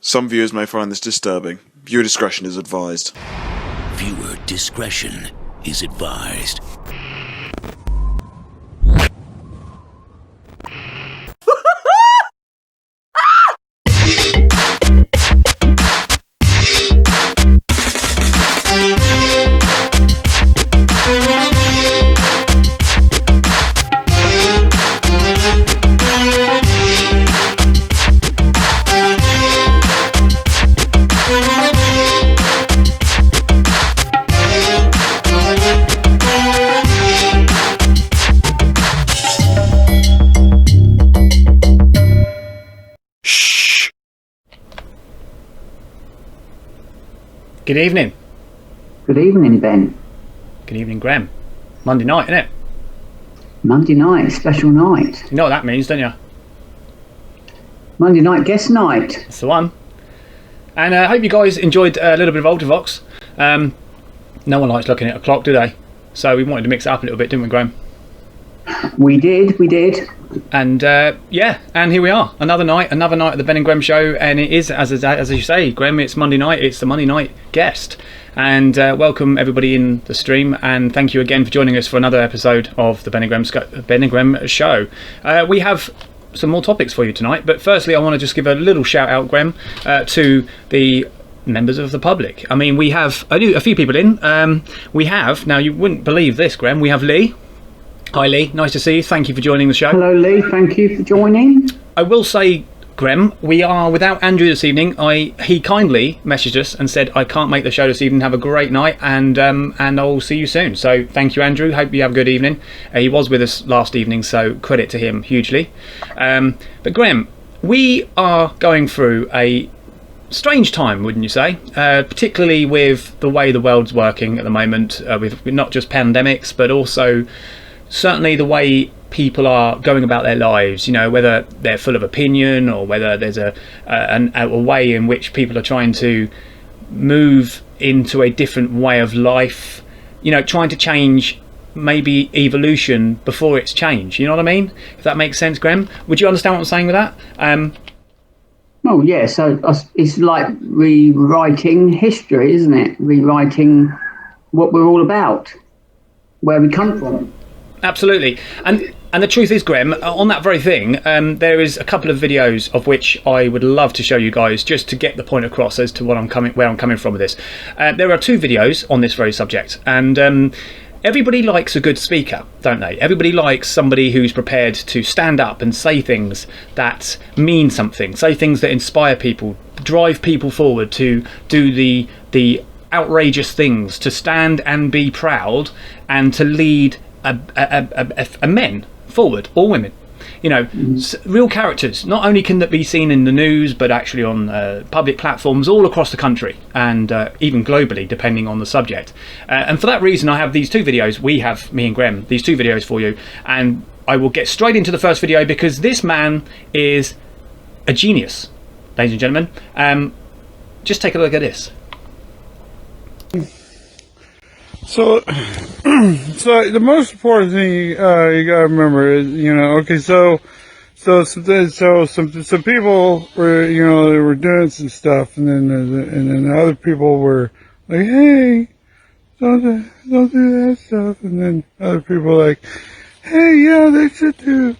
Some viewers may find this disturbing. Viewer discretion is advised. Viewer discretion is advised. Good evening. Good evening, Ben. Good evening, Grem. Monday night, isn't it? Monday night, special night. You know what that means, don't you? Monday night guest night. That's the one. And I hope you guys enjoyed a little bit of Ultravox. No one likes looking at a clock, do they? So we wanted to mix it up a little bit, didn't we, Graham? We did. And yeah, and here we are. Another night at the Ben&Grem Show. And it is, as you say, Graham, it's Monday night. It's the Monday night guest. And welcome everybody in the stream. And thank you again for joining us for another episode of the Ben&Grem Show. We have some more topics for you tonight. But firstly, I want to just give a little shout out, Graham, to the members of the public. I mean, we have a few people in. We have, now you wouldn't believe this, Graham, we have Lee. Hi Lee, nice to see you. Thank you for joining the show. Hello Lee, thank you for joining. I will say, Graham, we are without Andrew this evening. He kindly messaged us and said, I can't make the show this evening. Have a great night, and I'll see you soon. So thank you, Andrew. Hope you have a good evening. He was with us last evening, so credit to him hugely. But Graham, we are going through a strange time, wouldn't you say? Particularly with the way the world's working at the moment, with not just pandemics, but also certainly the way people are going about their lives, you know, whether they're full of opinion or whether there's a way in which people are trying to move into a different way of life, you know, trying to change maybe evolution before it's change, you know what I mean? If that makes sense, Graham. Would you understand what I'm saying with that? Oh yeah, so it's like rewriting history, isn't it? Rewriting what we're all about, where we come from. Absolutely. And the truth is, Graham, on that very thing, there is a couple of videos of which I would love to show you guys just to get the point across as to where I'm coming from with this. There are two videos on this very subject, and everybody likes a good speaker, don't they? Everybody likes somebody who's prepared to stand up and say things that mean something, say things that inspire people, drive people forward to do the outrageous things, to stand and be proud and to lead a men forward, or women, you know, real characters. Not only can that be seen in the news, but actually on public platforms all across the country and even globally, depending on the subject. And for that reason, I have these two videos. We have, me and Graham, these two videos for you, and I will get straight into the first video because this man is a genius, ladies and gentlemen. Just take a look at this. So the most important thing you gotta remember is, you know, okay, so some people were, you know, they were doing some stuff, and then other people were like, hey, don't do that stuff, and then other people were like, hey, yeah, they should do,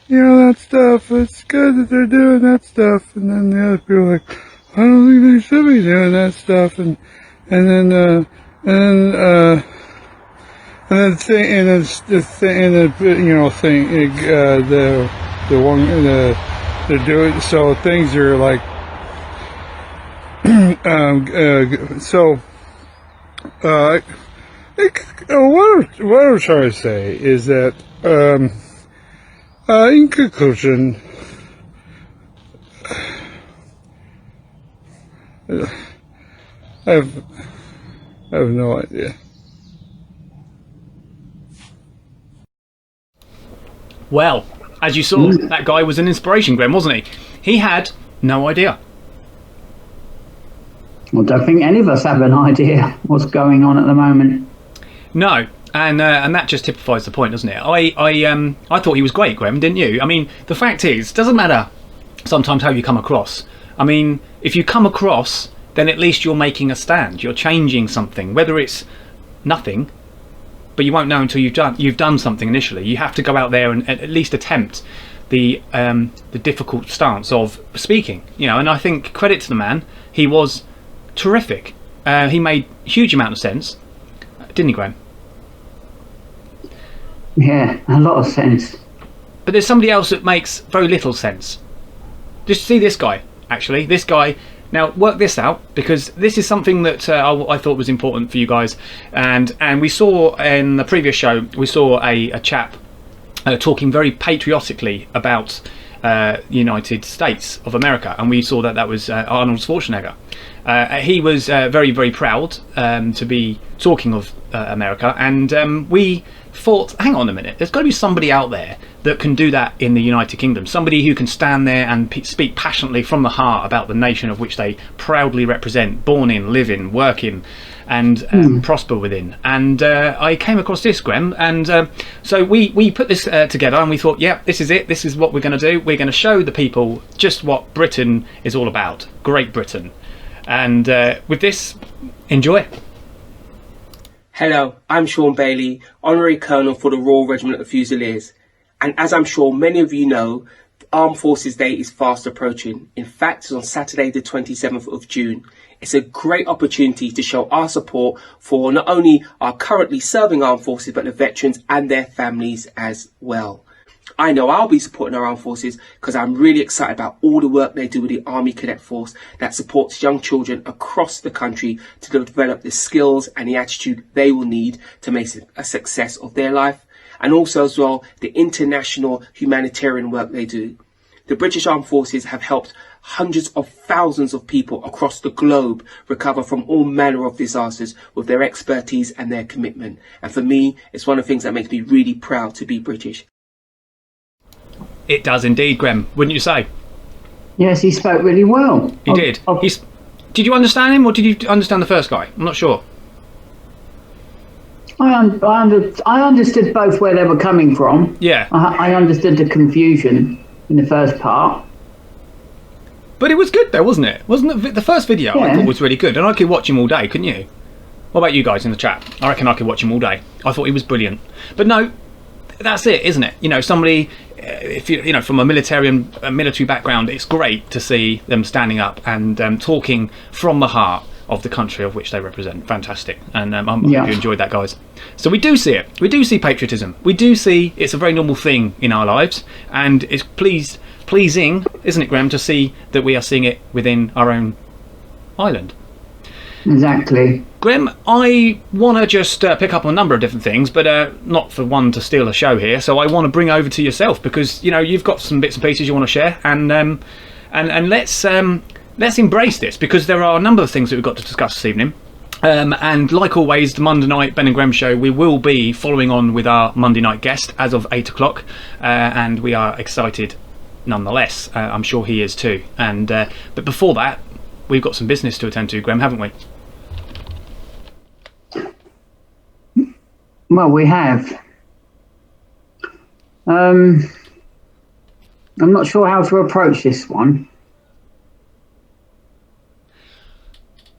you know, that stuff. It's good that they're doing that stuff, and then the other people were like, I don't think they should be doing that stuff, and then they're doing, so things are like, what I'm trying to say is that, in conclusion, I have no idea. Well, as you saw, that guy was an inspiration, Graham, wasn't he? He had no idea. I don't think any of us have an idea what's going on at the moment. No, and that just typifies the point, doesn't it? I thought he was great, Graham, didn't you? I mean, the fact is, doesn't matter sometimes how you come across. I mean, if you come across, then at least you're making a stand. You're changing something, whether it's nothing, but you won't know until you've done something initially. You have to go out there and at least attempt the difficult stance of speaking, you know. And I think credit to the man, he was terrific. He made a huge amount of sense, didn't he, Graham? Yeah, a lot of sense. But there's somebody else that makes very little sense. Just see this guy, actually. This guy, now work this out, because this is something that I thought was important for you guys. And we saw in the previous show, we saw a chap talking very patriotically about the United States of America. And we saw that was Arnold Schwarzenegger. He was very, very proud to be talking of America. And we thought, hang on a minute, there's got to be somebody out there that can do that in the United Kingdom, somebody who can stand there and speak passionately from the heart about the nation of which they proudly represent, born in, live in, work in, and prosper within. And I came across this, Graham, and so we put this together, and we thought, yeah, this is it, this is what we're going to do. We're going to show the people just what Britain is all about, Great Britain. And with this, enjoy. Hello, I'm Sean Bailey, Honorary Colonel for the Royal Regiment of Fusiliers. And as I'm sure many of you know, Armed Forces Day is fast approaching. In fact, it's on Saturday the 27th of June. It's a great opportunity to show our support for not only our currently serving armed forces, but the veterans and their families as well. I know I'll be supporting our armed forces because I'm really excited about all the work they do with the Army Cadet Force that supports young children across the country to develop the skills and the attitude they will need to make a success of their life, and also as well the international humanitarian work they do. The British Armed Forces have helped hundreds of thousands of people across the globe recover from all manner of disasters with their expertise and their commitment. And for me, it's one of the things that makes me really proud to be British. It does indeed, Graham, wouldn't you say? Yes, he spoke really well. He did. Did you understand him, or did you understand the first guy? I'm not sure. I understood both where they were coming from. Yeah. I understood the confusion in the first part. But it was good though, wasn't it? Wasn't it? The first video I thought was really good, and I could watch him all day, couldn't you? What about you guys in the chat? I reckon I could watch him all day. I thought he was brilliant. But no, that's it, isn't it? You know, somebody, if you know, from a military background, it's great to see them standing up and talking from the heart of the country of which they represent. Fantastic. And I hope you enjoyed that, guys. So we do see it. We do see patriotism. We do see it's a very normal thing in our lives, and it's pleasing, isn't it, Graham, to see that we are seeing it within our own island. Exactly. Graham, I want to just pick up on a number of different things, but not for one to steal a show here. So I want to bring over to yourself, because you know you've got some bits and pieces you want to share, and let's embrace this, because there are a number of things that we've got to discuss this evening. And like always, the Monday night Ben&Grem Show, we will be following on with our Monday night guest as of 8 o'clock, and we are excited nonetheless. I'm sure he is too. And but before that, we've got some business to attend to, Graham, haven't we? Well, we have. I'm not sure how to approach this one.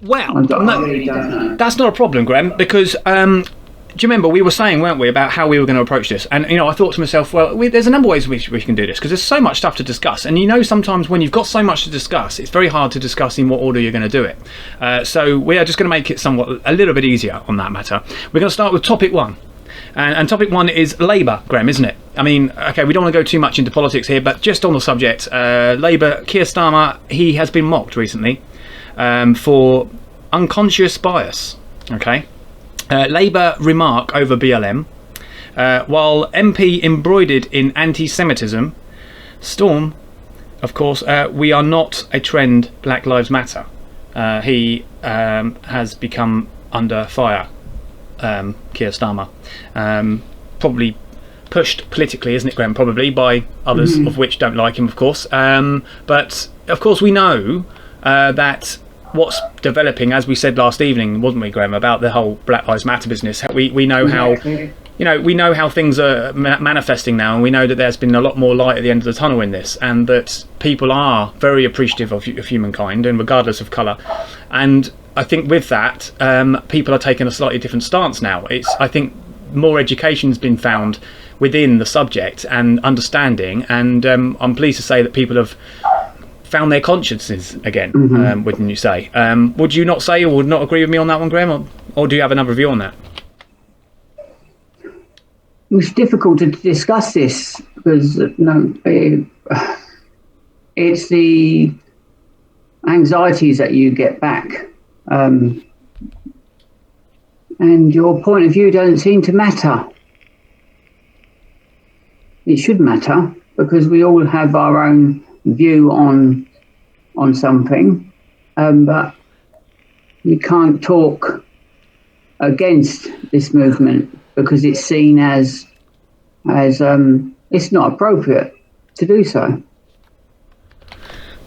Well, no, that's not a problem, Graham, because do you remember we were saying, weren't we, about how we were going to approach this? And you know, I thought to myself, well, there's a number of ways we can do this, because there's so much stuff to discuss, and you know, sometimes when you've got so much to discuss, it's very hard to discuss in what order you're going to do it. So we are just going to make it somewhat a little bit easier on that matter. We're going to start with topic one. And topic one is Labour, Graham, isn't it? I mean, okay, we don't want to go too much into politics here, but just on the subject, Labour, Keir Starmer, he has been mocked recently for unconscious bias. Okay, Labour remark over BLM, while MP embroidered in anti-Semitism. Storm, of course, we are not a trend. Black Lives Matter. He has become under fire. Keir Starmer, probably pushed politically, isn't it, Graham? Probably by others, of which don't like him, of course. But of course, we know that what's developing, as we said last evening, wasn't we, Graham, about the whole Black Lives Matter business? We know how you know, we know how things are manifesting now, and we know that there's been a lot more light at the end of the tunnel in this, and that people are very appreciative of humankind, and regardless of colour. And I think with that, people are taking a slightly different stance now. I think more education's been found within the subject and understanding, and I'm pleased to say that people have found their consciences again. Wouldn't you say? Would you not say, or would not agree with me on that one, Graham, or do you have another view on that? It's difficult to discuss this because it's the anxieties that you get back, and your point of view doesn't seem to matter. It should matter because we all have our own view on something, but you can't talk against this movement because it's seen as it's not appropriate to do so.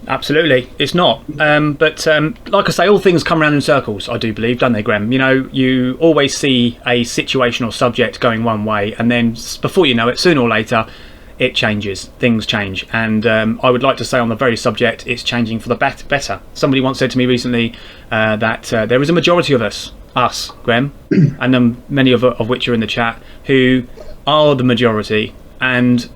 Absolutely, it's not. But like I say, all things come around in circles, I do believe, don't they, Graham? You know, you always see a situation or subject going one way, and then before you know it, sooner or later, it changes. Things change. And I would like to say on the very subject, it's changing for the better. Somebody once said to me recently that there is a majority of us, Graham, and many of which are in the chat, who are the majority. And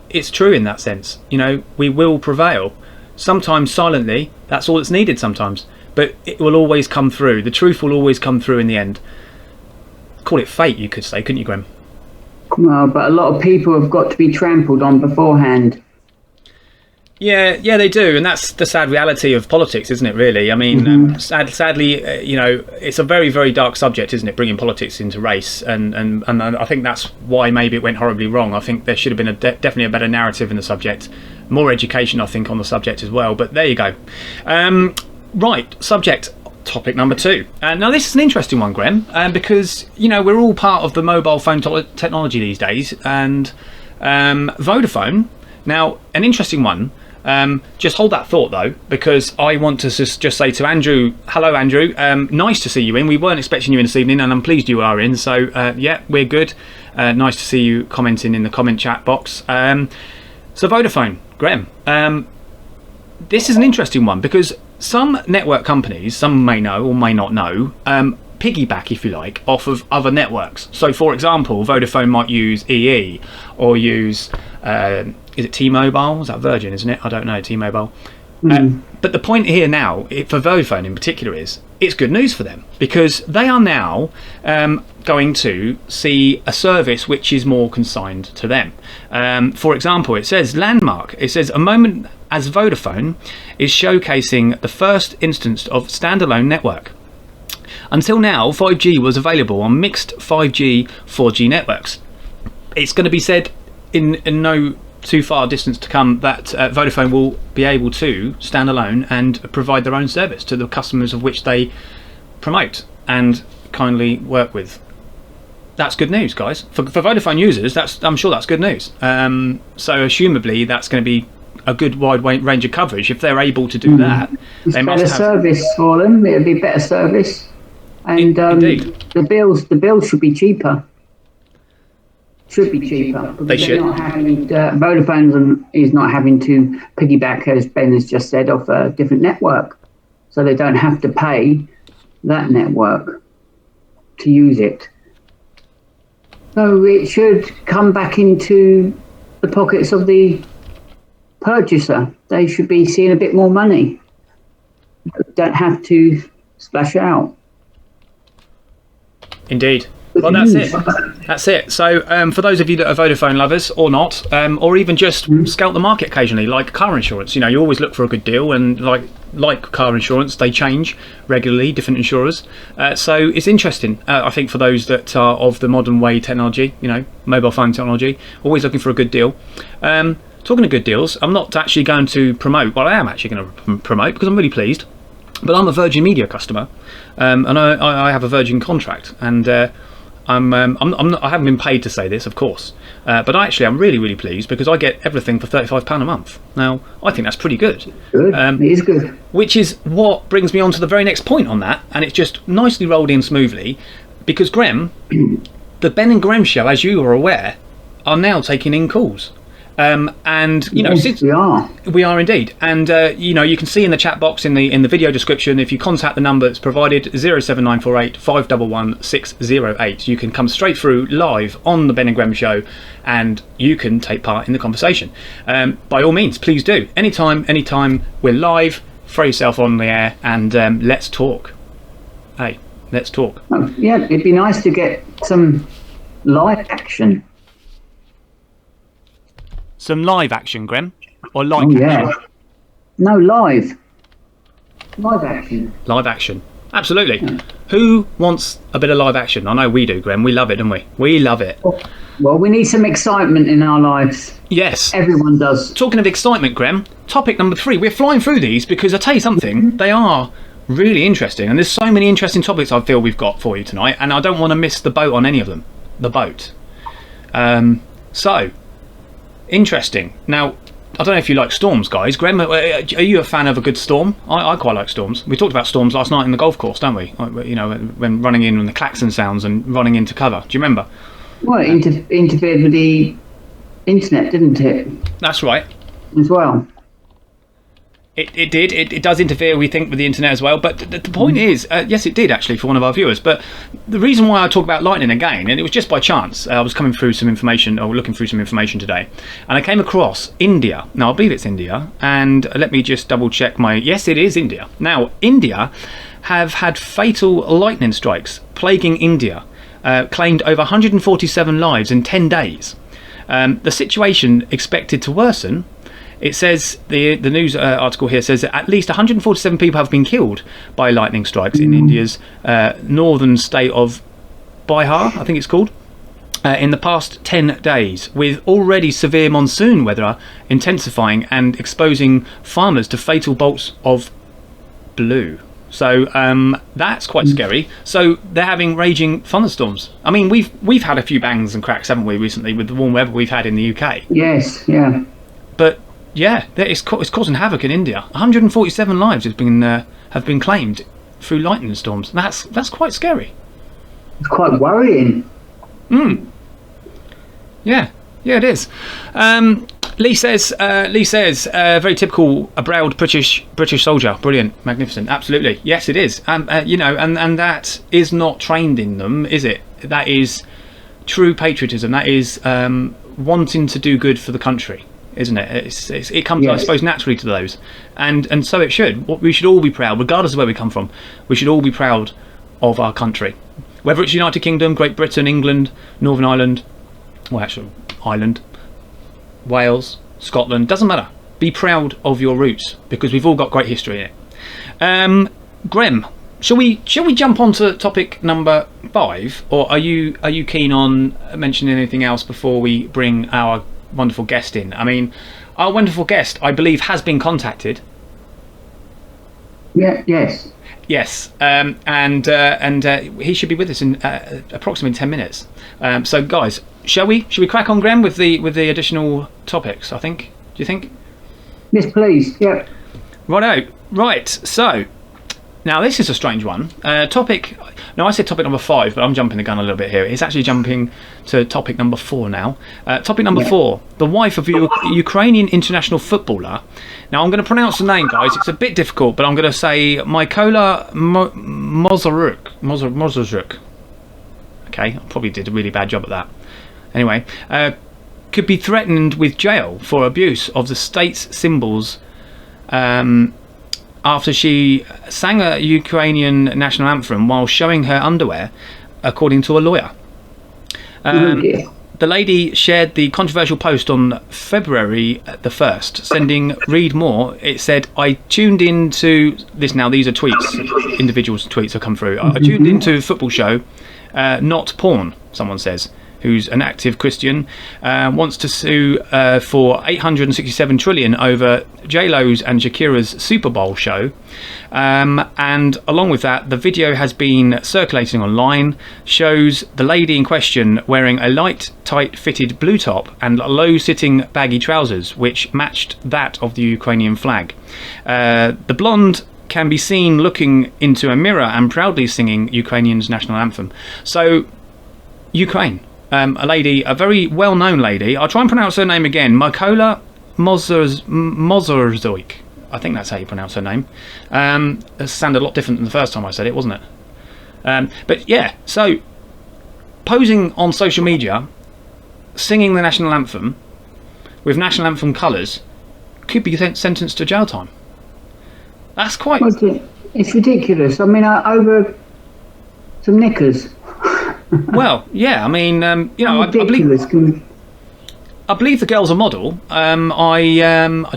it's true in that sense. You know, we will prevail. Sometimes silently, that's all that's needed sometimes. But it will always come through. The truth will always come through in the end. Call it fate, you could say, couldn't you, Graham? Well, but a lot of people have got to be trampled on beforehand. Yeah, they do, and that's the sad reality of politics, isn't it? Really, I mean, sadly, you know, it's a very, very dark subject, isn't it? Bringing politics into race, and I think that's why maybe it went horribly wrong. I think there should have been definitely a better narrative in the subject, more education, I think, on the subject as well. But there you go. Right, subject. Topic number 2. Now this is an interesting one, Graham, because you know we're all part of the mobile phone technology these days, and Vodafone. Now, an interesting one. Just hold that thought though, because I want to just say to Andrew, hello Andrew, nice to see you in. We weren't expecting you in this evening, and I'm pleased you are in. So yeah, we're good. Nice to see you commenting in the comment chat box. So Vodafone, Graham. This is an interesting one because some network companies, some may know or may not know, piggyback, if you like, off of other networks. So for example, Vodafone might use EE or use is it T-Mobile? Is that Virgin, isn't it? I don't know, T-Mobile. But the point here now, for Vodafone in particular, is it's good news for them because they are now going to see a service which is more consigned to them. For example, it says Landmark. It says a moment as Vodafone is showcasing the first instance of standalone network. Until now, 5G was available on mixed 5G, 4G networks. It's going to be said in no too far distance to come that Vodafone will be able to stand alone and provide their own service to the customers of which they promote and kindly work with. That's good news, guys. For Vodafone users, I'm sure that's good news. So assumably that's going to be a good wide range of coverage. If they're able to do that, it's they better must have service for them. It'll be better service, and the bills should be cheaper. Should be cheaper. They should. Vodafone is not having to piggyback, as Ben has just said, off a different network, so they don't have to pay that network to use it. So it should come back into the pockets of the purchaser. They should be seeing a bit more money. Don't have to splash out. Indeed. Well, that's it. So for those of you that are Vodafone lovers or not, or even just scout the market occasionally, like car insurance, you know, you always look for a good deal, and like car insurance, they change regularly, different insurers. So it's interesting, I think, for those that are of the modern way technology, you know, mobile phone technology, always looking for a good deal. Talking of good deals, I'm not actually going to promote. Well, I am actually going to promote because I'm really pleased. But I'm a Virgin Media customer, and I have a Virgin contract, and I'm not, I haven't been paid to say this, of course, but I'm really, really pleased because I get everything for £35 a month. Now, I think that's pretty good. It is good. Which is what brings me on to the very next point on that, and it's just nicely rolled in smoothly, because Graham, the Ben and Grem Show, as you are aware, are now taking in calls. And you know, Yes, since we are indeed, and you know, you can see in the chat box in the video description, if you contact the number that's provided 07948 511 608, you can come straight through live on the Ben and Grem Show, and you can take part in the conversation. By all means, please do. Anytime we're live, throw yourself on the air and let's talk. Hey, let's talk. Oh, yeah, it'd be nice to get some live action. Some live action, Grem, or like Oh, yeah. action. No, live action. Live action, absolutely. Who wants a bit of live action? I know we do, Grem. We love it, don't we? We love it. Well, we need some excitement in our lives. Yes. Everyone does. Talking of excitement, Grem, topic number 3. We're flying through these because I tell you something, they are really interesting, and there's so many interesting topics I feel we've got for you tonight, and I don't want to miss the boat on any of them. The boat. So interesting. Now, I don't know if you like storms, guys. Grem, are you a fan of a good storm? I quite like storms. We talked about storms last night in the golf course, don't we? You know, when running in, when the klaxon sounds and running into cover. Do you remember? Well, it interfered with the internet, didn't it? That's right. As well. It did. It does interfere, we think, with the internet as well. But the point is, yes, it did actually for one of our viewers. But the reason why I talk about lightning again, and it was just by chance, I was coming through some information, or looking through some information today, and I came across India. Now, I believe it's India, and let me just double check my. Yes, it is India. Now, India have had fatal lightning strikes plaguing India, claimed over 147 lives in 10 days. The situation expected to worsen. It says, the news article here says that at least 147 people have been killed by lightning strikes in India's northern state of Bihar, I think it's called, in the past 10 days, with already severe monsoon weather intensifying and exposing farmers to fatal bolts of blue. So that's quite scary. So they're having raging thunderstorms. I mean, we've had a few bangs and cracks, haven't we, recently, with the warm weather we've had in the UK. Yes, yeah. But yeah, it's causing havoc in India. 147 lives have been claimed through lightning storms. That's quite scary. It's quite worrying. Yeah, it is. Lee says, very typical, a proud British soldier. Brilliant, magnificent, absolutely. Yes, it is. You know, and that is not trained in them, is it? That is true patriotism. That is wanting to do good for the country, isn't it? It comes, yes, I suppose, naturally to those, and so it should. We should all be proud, regardless of where we come from. We should all be proud of our country, whether it's United Kingdom, Great Britain, England, Northern Ireland, well, actually, Ireland, Wales, Scotland. Doesn't matter. Be proud of your roots, because we've all got great history in it. Grem, shall we jump on to topic number 5, or are you keen on mentioning anything else before we bring our wonderful guest in? I mean, our wonderful guest, I believe, has been contacted. Yeah. Yes. And he should be with us in approximately 10 minutes. So, guys, shall we crack on, Graham, with the additional topics? I think. Do you think? Yes, please. Yeah. Righto. Right. So, now this is a strange one. Topic. No, I said topic number 5, but I'm jumping the gun a little bit here. It's actually jumping to topic number 4 now. Topic number 4: the wife of a Ukrainian international footballer. Now I'm going to pronounce the name, guys. It's a bit difficult, but I'm going to say Mykola Mozaruk. Okay, I probably did a really bad job at that. Anyway, could be threatened with jail for abuse of the state's symbols after she sang a Ukrainian national anthem while showing her underwear, according to a lawyer. The lady shared the controversial post on February the 1st, sending read more. It said, I tuned into this. Now these are tweets, individuals' tweets have come through. I tuned into a football show, not porn, someone says, who's an active Christian, wants to sue for 867 trillion over J-Lo's and Shakira's Super Bowl show. And along with that, the video has been circulating online, shows the lady in question wearing a light, tight-fitted blue top and low-sitting baggy trousers, which matched that of the Ukrainian flag. The blonde can be seen looking into a mirror and proudly singing Ukrainian's national anthem. So, Ukraine. A lady, a very well-known lady. I'll try and pronounce her name again. Mykola Mozorzoik. I think that's how you pronounce her name. It sounded a lot different than the first time I said it, wasn't it? But yeah, so posing on social media, singing the national anthem with national anthem colours could be sentenced to jail time. That's quite... It's ridiculous. I mean, over some knickers. Well, yeah, I mean, you know, I believe the girl's a model. I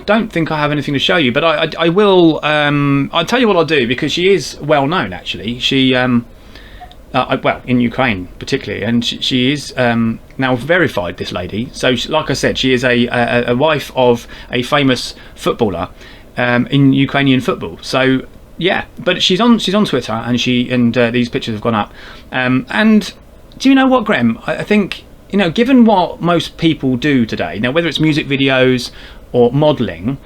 don't think I have anything to show you, but I will. I'll tell you what I'll do, because she is well known. Actually, she well, in Ukraine particularly, and she is now verified. This lady. So, like I said, she is a wife of a famous footballer in Ukrainian football. So yeah, but she's on Twitter, and these pictures have gone up. And do you know what, Grem? I think, you know, given what most people do today, now whether it's music videos or modelling,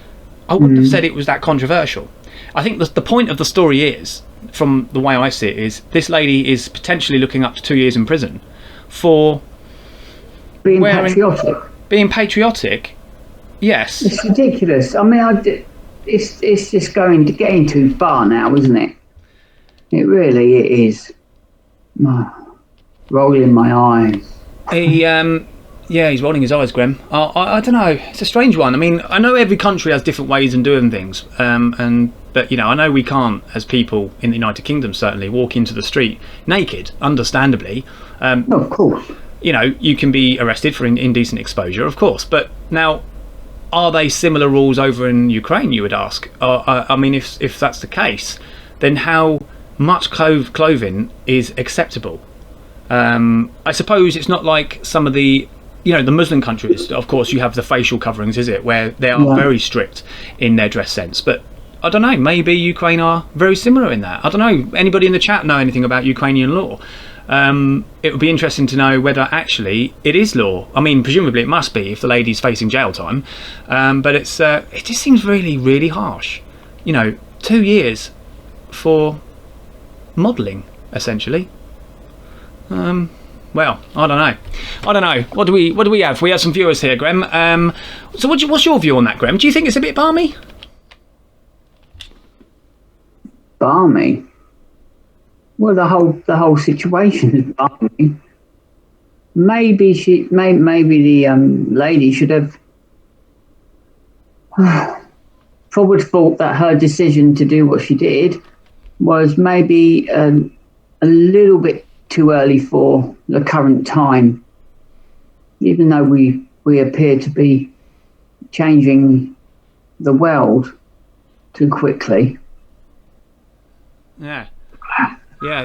I wouldn't have said it was that controversial. I think the point of the story is, from the way I see it, is this lady is potentially looking up to 2 years in prison for being patriotic. Being patriotic, yes. It's ridiculous. I mean, it's just getting too far now, isn't it? It really is. Rolling my eyes. Yeah, he's rolling his eyes, Grem. I don't know. It's a strange one. I mean, I know every country has different ways of doing things, but you know, I know we can't, as people in the United Kingdom, certainly walk into the street naked. Understandably, of course. You know, you can be arrested for indecent exposure, of course. But now, are they similar rules over in Ukraine? You would ask. I mean, if that's the case, then how much clothing is acceptable? I suppose it's not like some of the, you know, the Muslim countries. Of course, you have the facial coverings, is it, where they are very strict in their dress sense. But I don't know, maybe Ukraine are very similar in that. I don't know. Anybody in the chat know anything about Ukrainian law? It would be interesting to know whether actually it is law. I mean, presumably it must be if the lady's facing jail time. But it just seems really, really harsh. You know, 2 years for modelling, essentially. Well, I don't know. What do we have? We have some viewers here, Grem. So what's your view on that, Grem? Do you think it's a bit balmy? Balmy? Well, the whole situation is balmy. Maybe the lady should have probably thought that her decision to do what she did was maybe a little bit too early for the current time, even though we appear to be changing the world too quickly.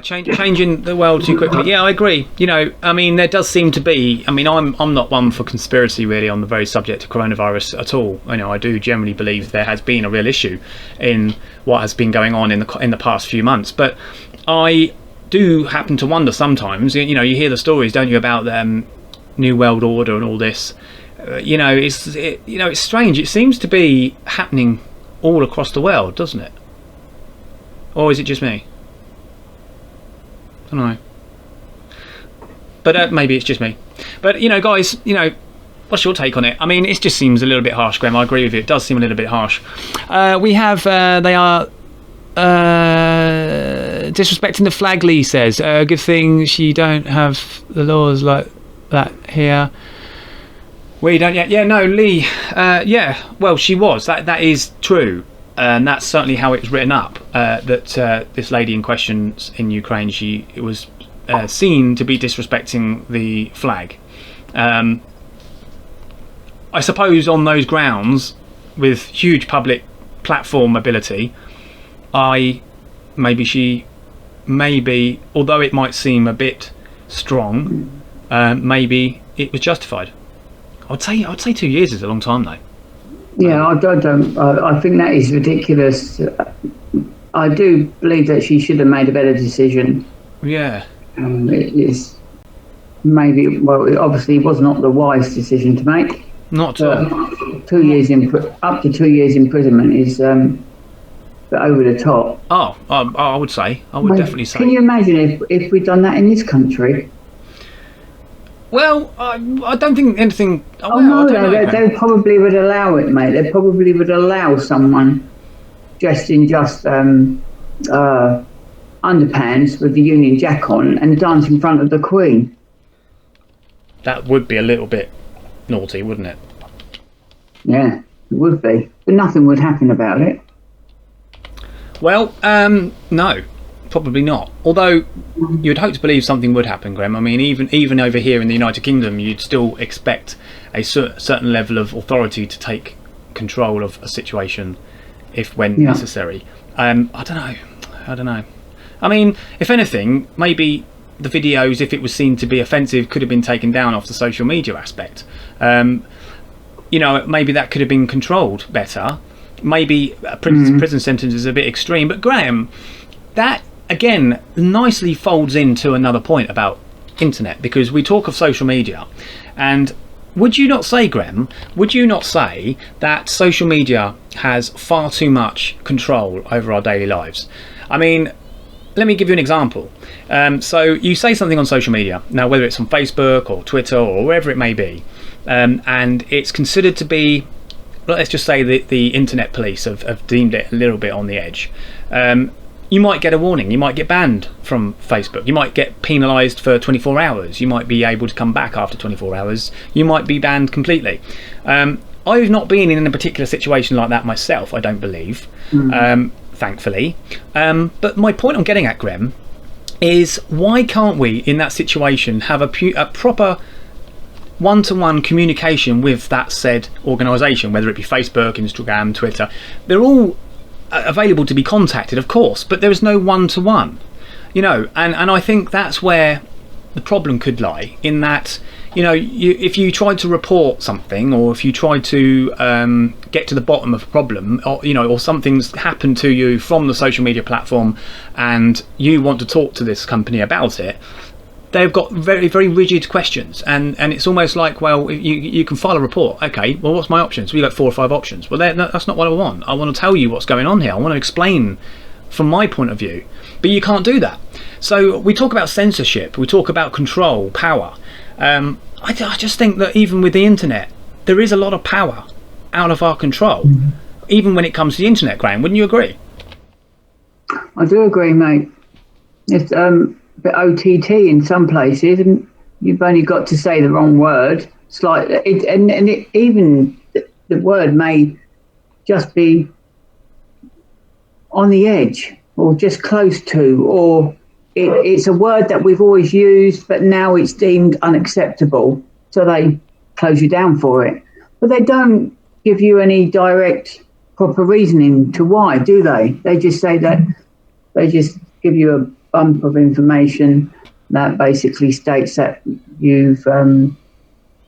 Changing the world too quickly. Yeah, I agree. You know, I mean, there does seem to be, I mean, I'm not one for conspiracy really on the very subject of coronavirus at all. You know, I do generally believe there has been a real issue in what has been going on in the past few months, but I do happen to wonder sometimes. You know, you hear the stories, don't you, about New World Order and all this. You know, it's strange. It seems to be happening all across the world, doesn't it? Or is it just me? I don't know. But maybe it's just me. But you know, guys, you know, what's your take on it? I mean, it just seems a little bit harsh, Graham. I agree with you. It does seem a little bit harsh. We have they are disrespecting the flag, Lee says. Good thing she don't have the laws like that here. We don't yet. Yeah, no, Lee. Yeah, well, she was. That is true. And that's certainly how it's written up, that this lady in question in Ukraine, it was seen to be disrespecting the flag. I suppose on those grounds, with huge public platform ability, maybe, although it might seem a bit strong, maybe it was justified. I'd say 2 years is a long time though. Yeah, I think that is ridiculous. I do believe that she should have made a better decision. Yeah. It is maybe, well, it obviously was not the wise decision to make. Not at all. 2 years up to 2 years imprisonment is over the top. I would say. I would definitely say. Can you imagine if we'd done that in this country? Well, I don't think anything. Oh, well, no, I don't know, they probably would allow it, mate. They probably would allow someone dressed in just underpants with the Union Jack on and dance in front of the Queen. That would be a little bit naughty, wouldn't it? Yeah, it would be. But nothing would happen about it. Well, no, probably not. Although you'd hope to believe something would happen, Graham. I mean, even over here in the United Kingdom, you'd still expect a certain level of authority to take control of a situation when necessary. I don't know. I mean, if anything, maybe the videos, if it was seen to be offensive, could have been taken down off the social media aspect. Maybe that could have been controlled better. Maybe a prison sentence is a bit extreme. But Graham, that again nicely folds into another point about internet, because we talk of social media, and would you not say, Graham, that social media has far too much control over our daily lives? I mean, let me give you an example. So you say something on social media, now whether it's on Facebook or Twitter or wherever it may be, and it's considered to be, let's just say the internet police have deemed it a little bit on the edge. You might get a warning, you might get banned from Facebook, you might get penalised for 24 hours, you might be able to come back after 24 hours, you might be banned completely. I've not been in a particular situation like that myself, I don't believe, thankfully. But my point I'm getting at, Graham, is why can't we in that situation have a proper one-to-one communication with that said organisation, whether it be Facebook, Instagram, Twitter? They're all available to be contacted, of course, but there is no one-to-one, and I think that's where the problem could lie, in that if you tried to report something, or if you tried to get to the bottom of a problem, or something's happened to you from the social media platform and you want to talk to this company about it, they've got very, very rigid questions, and it's almost like, well, you can file a report. Okay, well, what's my options? We got 4 or 5 options. Well, that's not what I want. I want to tell you what's going on here. I want to explain from my point of view, but you can't do that. So we talk about censorship, we talk about control, power. I just think that even with the internet, there is a lot of power out of our control, even when it comes to the internet, Graham. Wouldn't you agree? I do agree, mate. It's bit OTT in some places, and you've only got to say the wrong word. It's like even the word may just be on the edge, or just close to, or it's a word that we've always used, but now it's deemed unacceptable, so they close you down for it. But they don't give you any direct, proper reasoning to why, do they? They just say that, they just give you a bump of information that basically states that you've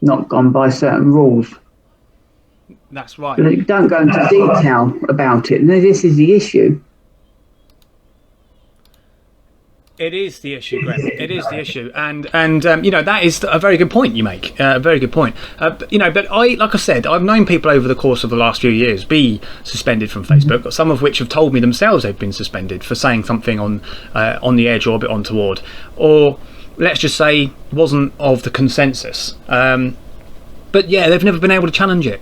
not gone by certain rules. That's right. But they don't go into detail about it. And this is the issue. It is the issue, Graham. It is the issue, and that is a very good point you make. A very good point. But like I said, I've known people over the course of the last few years be suspended from Facebook, some of which have told me themselves they've been suspended for saying something on the edge or a bit untoward, or let's just say wasn't of the consensus. But yeah, they've never been able to challenge it.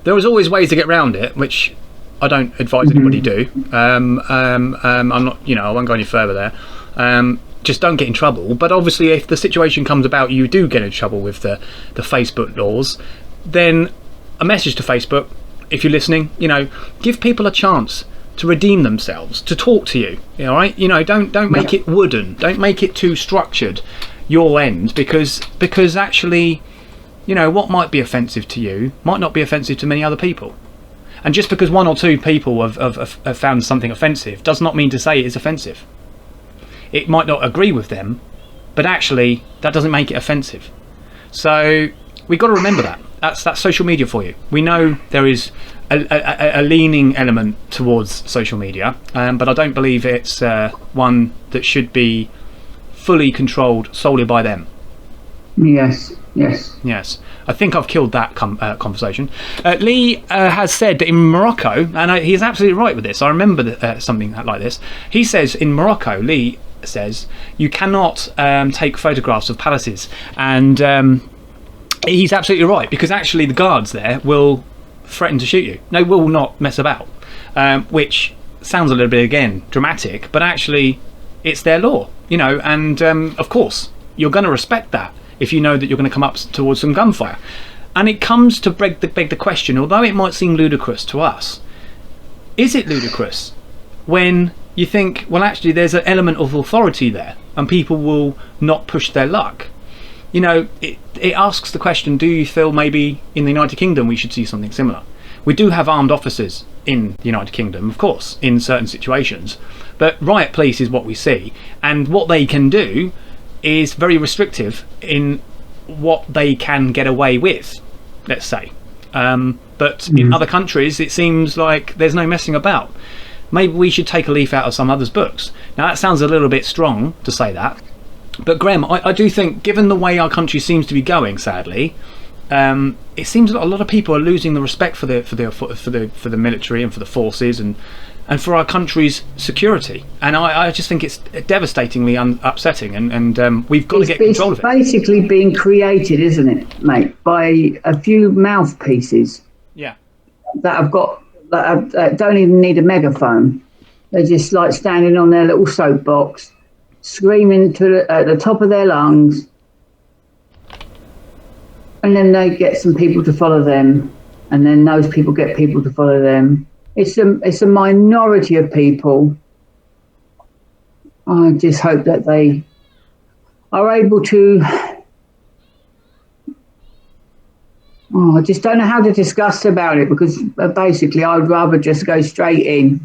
There was always ways to get around it, which I don't advise anybody do. I'm not, I won't go any further there. Just don't get in trouble. But obviously, if the situation comes about, you do get in trouble with the Facebook laws, then a message to Facebook, if you're listening, give people a chance to redeem themselves, to talk to you. All right, don't make it wooden. Don't make it too structured. Your end, because actually, what might be offensive to you might not be offensive to many other people. And just because 1 or 2 people have found something offensive does not mean to say it is offensive. It might not agree with them, but actually that doesn't make it offensive. So we've got to remember that. That's social media for you. We know there is a leaning element towards social media, but I don't believe it's one that should be fully controlled solely by them. Yes. I think I've killed that conversation. Lee has said that in Morocco, and he's absolutely right with this. I remember something like this. He says in Morocco, Lee, says you cannot take photographs of palaces, and he's absolutely right, because actually the guards there will threaten to shoot you. They will not mess about, which sounds a little bit, again, dramatic, but actually it's their law, you know, and of course you're going to respect that if you know that you're going to come up towards some gunfire. And it comes to beg the question, although it might seem ludicrous to us, is it ludicrous when you think, well, actually there's an element of authority there and people will not push their luck? You know, it asks the question, do you feel maybe in the United Kingdom we should see something similar? We do have armed officers in the United Kingdom, of course, in certain situations, but riot police is what we see, and what they can do is very restrictive in what they can get away with, let's say. But in other countries it seems like there's no messing about. Maybe we should take a leaf out of some others' books. Now that sounds a little bit strong to say that, but Graham, I do think, given the way our country seems to be going, sadly, it seems that a lot of people are losing the respect for the military and for the forces and for our country's security. And I just think it's devastatingly upsetting, and we've got to get control of it. It's basically being created, isn't it, mate, by a few mouthpieces. Yeah. That don't even need a megaphone. They're just like standing on their little soapbox, screaming at the top of their lungs, and then they get some people to follow them, and then those people get people to follow them. It's a minority of people. I just hope that they are able to. I just don't know how to discuss about it, because basically I would rather just go straight in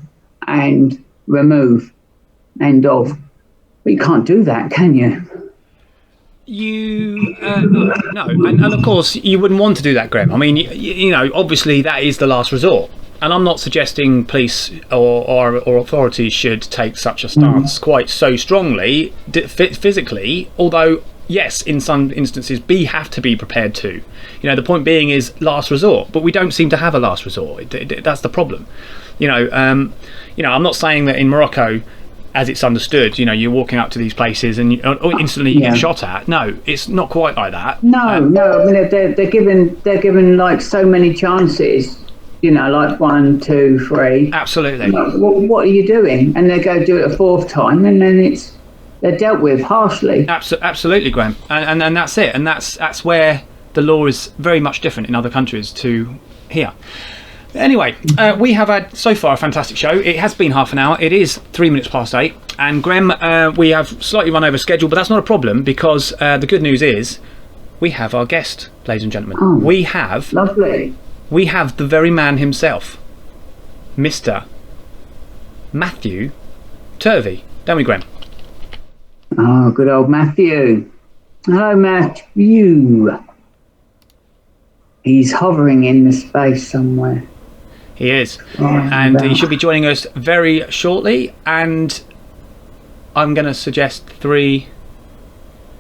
and remove, end of. But you can't do that, can you? No, and of course you wouldn't want to do that, Graham. I mean, you know, obviously that is the last resort, and I'm not suggesting police or authorities should take such a stance quite so strongly physically, although yes, in some instances we have to be prepared to. You know, the point being is last resort, but we don't seem to have a last resort. That's the problem. You know, I'm not saying that in Morocco, as it's understood, you know, you're walking up to these places and instantly you get shot at. No, it's not quite like that. No. I mean, they're given like so many chances. You know, like 1, 2, 3. Absolutely. What are you doing? And they go do it a fourth time, and then they're dealt with harshly. Absolutely, Graham. And that's it. And that's where the law is very much different in other countries to here. Anyway, we have had so far a fantastic show. It has been half an hour. It is 3 minutes past 8. And Graham, we have slightly run over schedule, but that's not a problem, because the good news is we have our guest, ladies and gentlemen. Oh, lovely. We have the very man himself, Mr. Matthew Turvey. Don't we, Graham? Oh, good old Matthew. Hello, Matthew. He's hovering in the space somewhere. He is. And he should be joining us very shortly. And I'm going to suggest 3,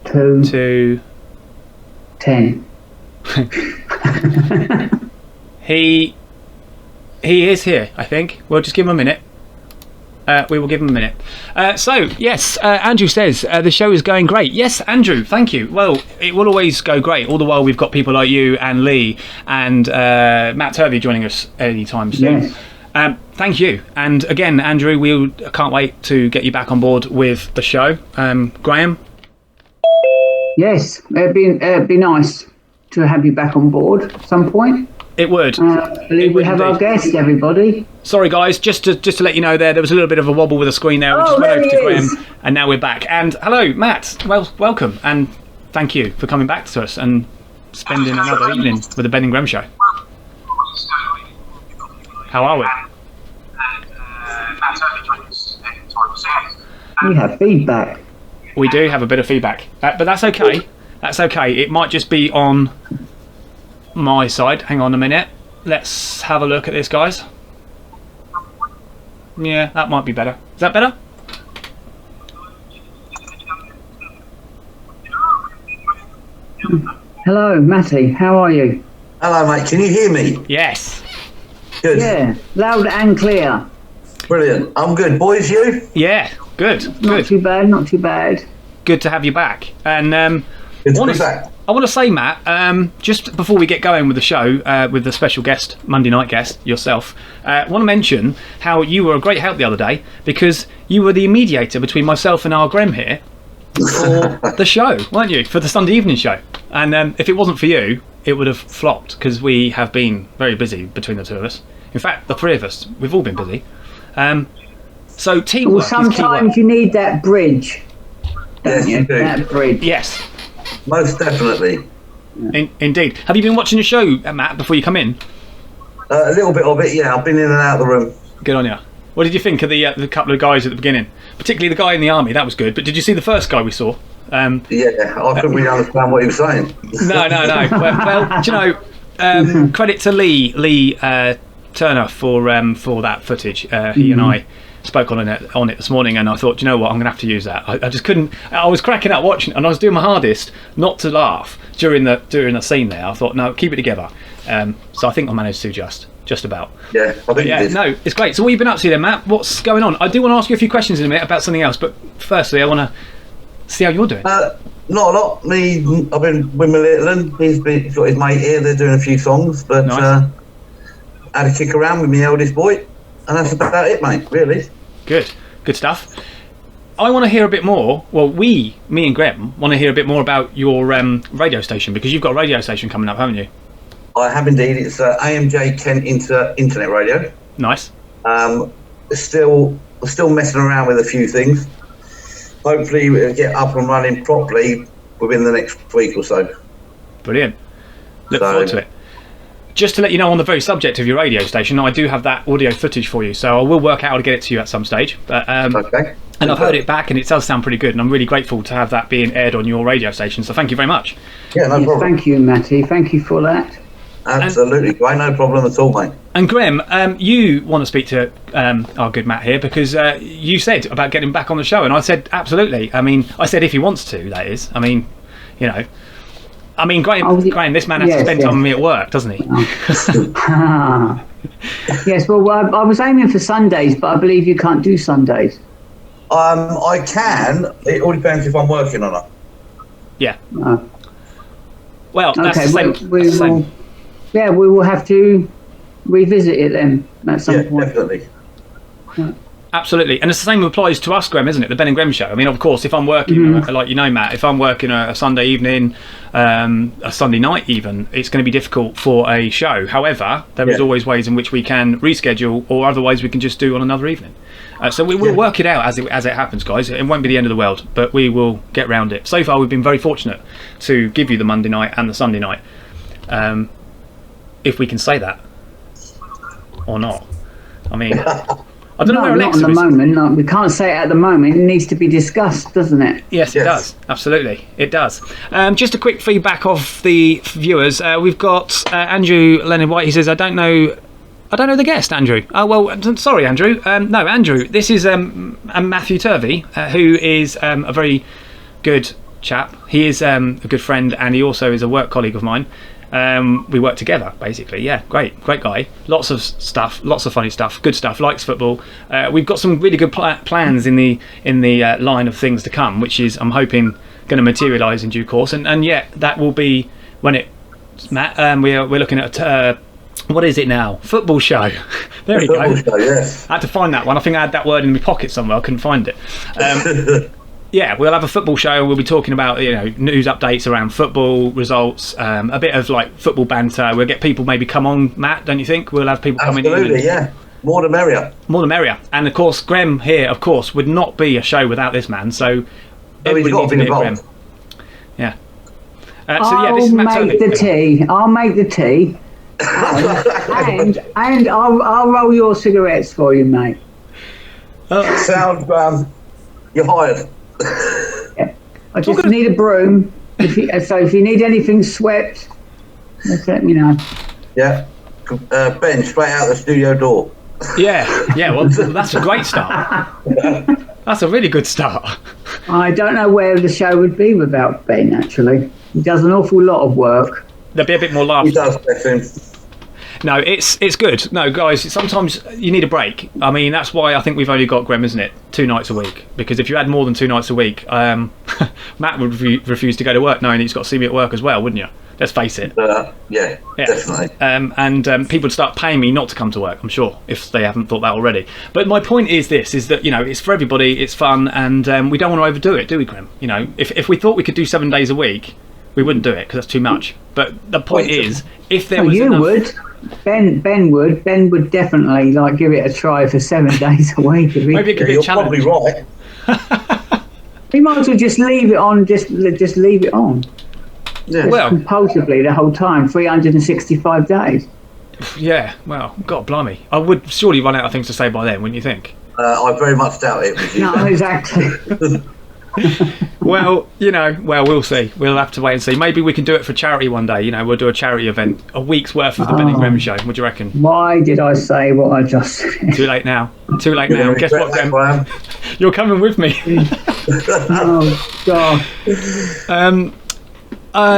2, 10. He is here, I think. We'll just give him a minute. We will give him a minute. So, yes, Andrew says the show is going great. Yes, Andrew, thank you. Well, it will always go great. All the while we've got people like you and Lee and Matt Turvey joining us anytime soon. Yes. Thank you. And again, Andrew, we can't wait to get you back on board with the show. Graham? Yes, it'd be nice to have you back on board at some point. It would. We have our guest, everybody. Sorry, guys. Just to let you know, there was a little bit of a wobble with the screen there. We just went over to Graham, and now we're back. And hello, Matt. Well, welcome, and thank you for coming back to us and spending another evening with the Ben&Grem Show. How are we? We have feedback. We do have a bit of feedback, but that's okay. That's okay. It might just be on my side. Hang on a minute. Let's have a look at this, guys. Yeah, that might be better. Is that better? Hello, Matty. How are you? Hello, mate. Can you hear me? Yes. Good. Yeah, loud and clear. Brilliant. I'm good. Boys, you? Yeah. Good. Not too bad. Not too bad. Good to have you back. And Good to be back. I want to say, Matt, just before we get going with the show, with the special guest, Monday night guest, yourself, I want to mention how you were a great help the other day because you were the mediator between myself and our Grem here for the show, weren't you? For the Sunday evening show. And if it wasn't for you, it would have flopped because we have been very busy between the two of us. In fact, the three of us, we've all been busy. So teamwork is key. Sometimes you need that bridge. Yes, you do. That bridge. Yes. Most definitely. Indeed. Have you been watching the show, Matt, before you come in? A little bit of it, yeah. I've been in and out of the room. Good on you. What did you think of the couple of guys at the beginning? Particularly the guy in the army, that was good. But did you see the first guy we saw? Yeah, I couldn't really understand what he was saying. No. Well, do you know, credit to Lee Turner for that footage. He and I spoke on it this morning, and I thought, you know what, I'm going to have to use that. I just couldn't. I was cracking up watching it, and I was doing my hardest not to laugh during the scene there. I thought, no, keep it together. So I think I managed to just about. Yeah, I think you did. No, it's great. So what have you been up to then, Matt? What's going on? I do want to ask you a few questions in a minute about something else, but firstly, I want to see how you're doing. Not a lot. I've been with my little one. He's got his mate here. They're doing a few songs, but nice. had a kick around with my eldest boy, and that's about it, mate. Really. Good stuff. I want to hear a bit more. Well, me and Grem want to hear a bit more about your radio station because you've got a radio station coming up, haven't you? I have indeed. It's AMJ Kent Internet Radio. Nice. Still messing around with a few things. Hopefully we'll get up and running properly within the next week or so. Brilliant. Look forward to it. Just to let you know, on the very subject of your radio station, I do have that audio footage for you, so I will work out how to get it to you at some stage. But okay. And I've heard it back, and it does sound pretty good, and I'm really grateful to have that being aired on your radio station, so thank you very much. Yeah, no problem. Thank you, Matty. Thank you for that. Absolutely, great, no problem at all, mate. And Grem, you want to speak to our good Matt here because you said about getting back on the show, and I said absolutely. I mean, I said if he wants to, that is. I mean, you know. I mean, Graham, this man has to spend time with me at work, doesn't he? Yes, well, I was aiming for Sundays, but I believe you can't do Sundays. I can. It all depends if I'm working or not. Yeah. Well, that's okay, the same. We will have to revisit it then at some point. Definitely. Yeah. Absolutely, and it's the same applies to us, Grem, isn't it? The Ben&Grem Show. I mean, of course, if I'm working, like you know, Matt, if I'm working a Sunday evening, a Sunday night even, it's going to be difficult for a show. However, there is always ways in which we can reschedule, or otherwise we can just do on another evening. So we will work it out as it happens, guys. It won't be the end of the world, but we will get round it. So far, we've been very fortunate to give you the Monday night and the Sunday night, if we can say that or not. I mean. I don't know where Alexa not at the moment. No, we can't say it at the moment. It needs to be discussed, doesn't it? Yes, it does. Absolutely, it does. Just a quick feedback of the viewers. We've got Andrew Leonard White. He says, "I don't know the guest, Andrew." Oh well, sorry, Andrew. No, Andrew. This is Matthew Turvey, who is a very good chap. He is a good friend, and he also is a work colleague of mine. We work together, basically. Yeah, great guy. Lots of stuff, lots of funny stuff, good stuff. Likes football. We've got some really good plans in the line of things to come, which is I'm hoping going to materialise in due course. And yeah, that will be when it. Matt, we're looking at what is it now? Football show. There we go. Show, yes. I had to find that one. I think I had that word in my pocket somewhere. I couldn't find it. Yeah, we'll have a football show. We'll be talking about news updates around football results, a bit of like football banter. We'll get people maybe come on, Matt. Don't you think? We'll have people coming in. Absolutely, yeah. More the merrier. More the merrier. And of course, Grem here, of course, would not be a show without this man. So everybody needs to be Grem. Yeah. This is Matt I'll make the tea, and I'll roll your cigarettes for you, mate. Sound, you're hired. Yeah. I just need a broom. If you need anything swept, just let me know. Yeah. Ben, straight out the studio door. Yeah. Well, that's a great start. That's a really good start. I don't know where the show would be without Ben. Actually, he does an awful lot of work. There'd be a bit more laughter. He does, bless him. No, it's good. No, guys, sometimes you need a break. I mean, that's why I think we've only got Grem, isn't it? 2 nights a week. Because if you had more than 2 nights a week, Matt would refuse to go to work knowing he's got to see me at work as well, wouldn't you? Let's face it. Yeah, definitely. And people would start paying me not to come to work, I'm sure, if they haven't thought that already. But my point is this, is that, it's for everybody, it's fun, and we don't want to overdo it, do we, Grem? If we thought we could do 7 days a week, we wouldn't do it, because that's too much. But the point is, if there was enough... would. Ben would definitely give it a try for 7 days a week. Maybe it could be a challenge. You're probably right. We might as well just leave it on, just leave it on. Yeah. Well, compulsively the whole time, 365 days. Yeah, well, God blimey. I would surely run out of things to say by then, wouldn't you think? I very much doubt it. No, exactly. Well, we'll see. We'll have to wait and see. Maybe we can do it for charity one day. We'll do a charity event, a week's worth of the Ben&Grem Show. What do you reckon? Why did I say what I just said? Too late now. Guess what, Grem? You're coming with me. Oh, God.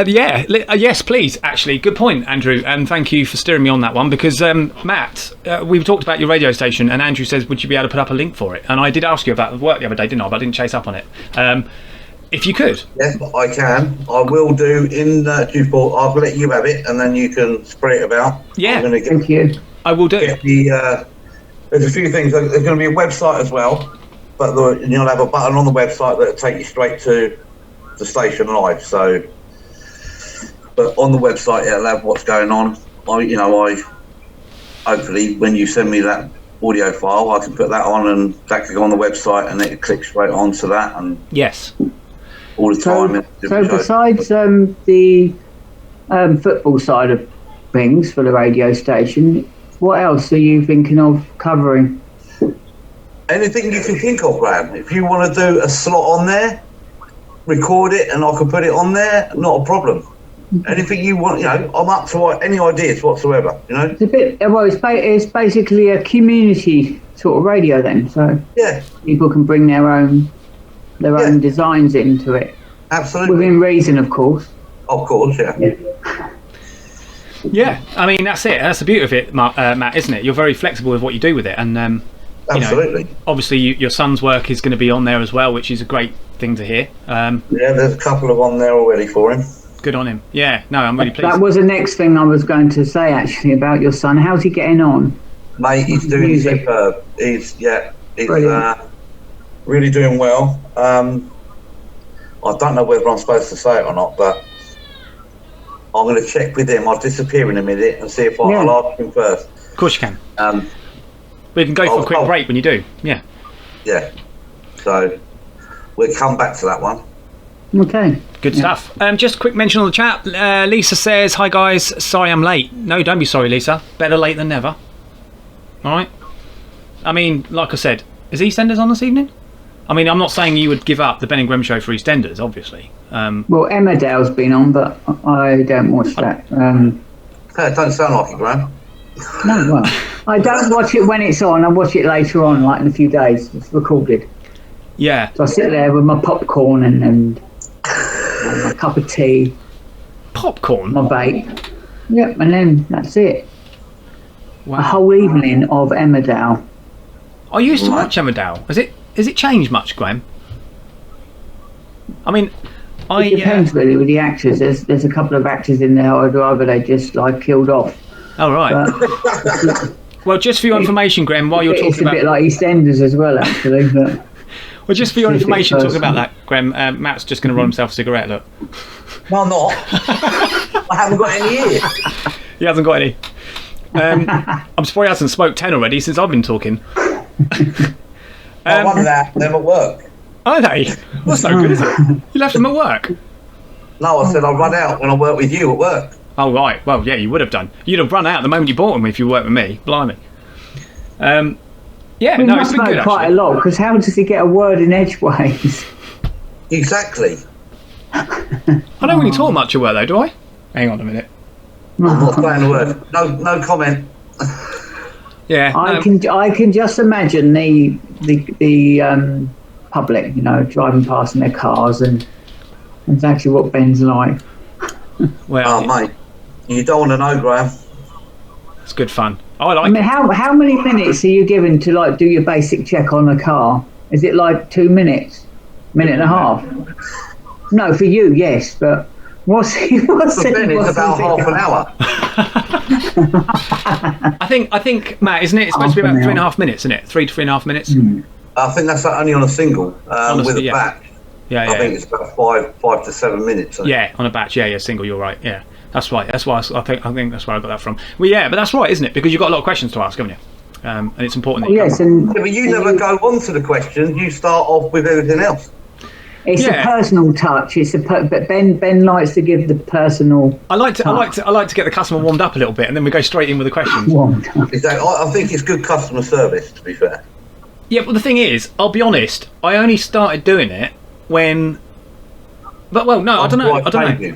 Yes, please. Actually, good point, Andrew, and thank you for steering me on that one. Because Matt, we've talked about your radio station, and Andrew says, "Would you be able to put up a link for it?" And I did ask you about the work the other day, didn't I? But I didn't chase up on it. If you could, yes, I can. I will do in due course. I'll let you have it, and then you can spread it about. Yeah, thank you. I will do. There's a few things. There's going to be a website as well, but you'll have a button on the website that'll take you straight to the station live. So. But on the website, it'll have what's going on. I hopefully when you send me that audio file, I can put that on, and that can go on the website, and it clicks straight onto that. And yes, all the time. So besides the football side of things for the radio station, what else are you thinking of covering? Anything you can think of, Graham. If you want to do a slot on there, record it, and I can put it on there. Not a problem. Anything you want, I'm up to any ideas whatsoever, It's a bit, it's basically a community sort of radio then, so yeah, people can bring their own designs into it. Absolutely. Within reason, of course. Of course, yeah. Yeah, I mean, that's it. That's the beauty of it, Matt, isn't it? You're very flexible with what you do with it. And, absolutely. Obviously, your son's work is going to be on there as well, which is a great thing to hear. Yeah, there's a couple of on there already for him. Good on him. Yeah, no, I'm really pleased. That was the next thing I was going to say, actually, about your son. How's he getting on? Mate, he's doing superb. He's really doing well. I don't know whether I'm supposed to say it or not, but I'm going to check with him. I'll disappear in a minute and see if I'll ask him first. Of course you can. We can go for a quick break when you do. Yeah. Yeah. So we'll come back to that one. Okay. Good stuff. Just a quick mention on the chat. Lisa says, "Hi guys, sorry I'm late." No, don't be sorry, Lisa. Better late than never. All right. I mean, like I said, is EastEnders on this evening? I mean, I'm not saying you would give up the Ben&Grem Show for EastEnders, obviously. Well, Emmerdale's been on, but I don't watch that. It don't sound like it, Graham. No, well, I don't watch it when it's on. I watch it later on, like in a few days. It's recorded. Yeah. So I sit there with my popcorn and a cup of tea. Popcorn? My vape. Yep, and then that's it. Wow. A whole evening of Emmerdale. I used to watch Emmerdale. Has it changed much, Graham? I mean, It depends really with the actors. There's a couple of actors in there I'd rather they just killed off. Oh, right. Well, just for your information, Graham, while you're talking about... It's a bit like EastEnders as well, actually. But well, just for your information, talking about that, Graham, Matt's just going to roll himself a cigarette, look. No, I'm not. I haven't got any here. He hasn't got any. I'm surprised he hasn't smoked 10 already since I've been talking. I won that, them at work. Are they? That's no good, is it? You left them at work? No, I said I'll run out when I work with you at work. Oh, right. Well, yeah, you would have done. You'd have run out the moment you bought them if you worked with me. Blimey. Yeah, no, it's been good, quite actually. a lot, because how does he get a word in edgeways? Exactly. I don't really talk much at work, though, do I? Hang on a minute. I'm not saying a word. No comment. Yeah. I can just imagine the public, driving past in their cars, and exactly what Ben's like. Well, mate, you don't want to know, Graham. It's good fun. I like I mean, it. how many minutes are you given to like do your basic check on a car? Is it like 2 minutes, minute and a half? No, for you, yes, but what's Then it's about half an hour. I think, Matt, isn't it? It's supposed to be about 3.5 minutes, isn't it? 3 to 3.5 minutes. I think that's only on a single with a yeah. batch. Yeah, I think it's about 5 to 7 minutes. Yeah, on a batch. Yeah, single. You're right. Yeah, that's right. That's why I think that's where I got that from. Well, yeah, but that's right, isn't it? Because you've got a lot of questions to ask, haven't you? And it's important. That Yes, but you never go on to the questions. You start off with everything else. it's a personal touch. But Ben likes to give the personal. I like to get the customer warmed up a little bit, and then we go straight in with the questions. Exactly. I think it's good customer service, to be fair. Yeah, but the thing is, I'll be honest. I only started doing it when. But I don't know.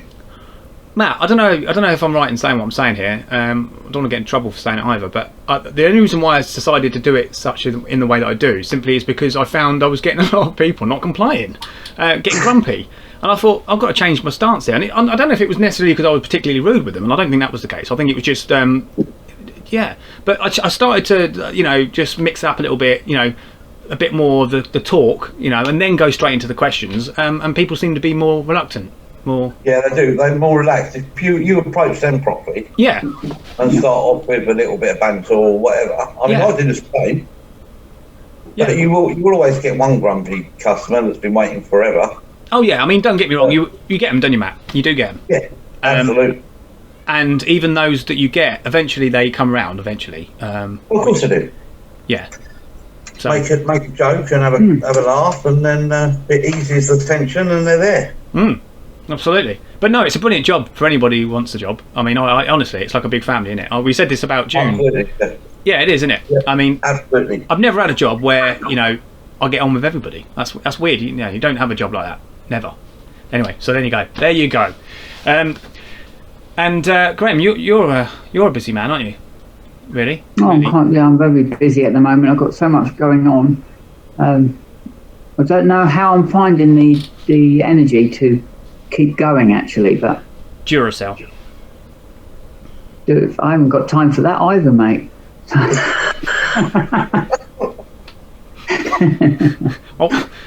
Matt, I don't know if I'm right in saying what I'm saying here. I don't want to get in trouble for saying it either. But the only reason why I decided to do it in the way that I do simply is because I found I was getting a lot of people not complying, getting grumpy, and I thought I've got to change my stance here. And I don't know if it was necessarily because I was particularly rude with them, and I don't think that was the case. I think it was just yeah. But I started to just mix it up a little bit, a bit more of the talk, and then go straight into the questions. And people seem to be more reluctant. Yeah, they do. They're more relaxed. If you approach them properly, and start off with a little bit of banter or whatever. I mean, I do the same. Yeah. But you will always get one grumpy customer that's been waiting forever. Oh yeah, I mean, don't get me wrong. You get them, don't you, Matt? You do get them. Yeah, absolutely. And even those that you get, eventually they come round. Eventually. Well, of course they do. Yeah. So make a joke and have a laugh, and then it eases the tension, and they're there. Absolutely. But no, it's a brilliant job for anybody who wants the job. I mean, I honestly, it's like a big family, isn't it? We said this about June. Absolutely. Yeah, it is, isn't it? Yeah, I mean, absolutely. I've never had a job where I get on with everybody. That's weird. You don't have a job like that. Never. Anyway, so there you go. There you go. And Graham, you're a busy man, aren't you? Really? I'm very busy at the moment. I've got so much going on. I don't know how I'm finding the energy to keep going, actually, but Duracell. I haven't got time for that either, mate.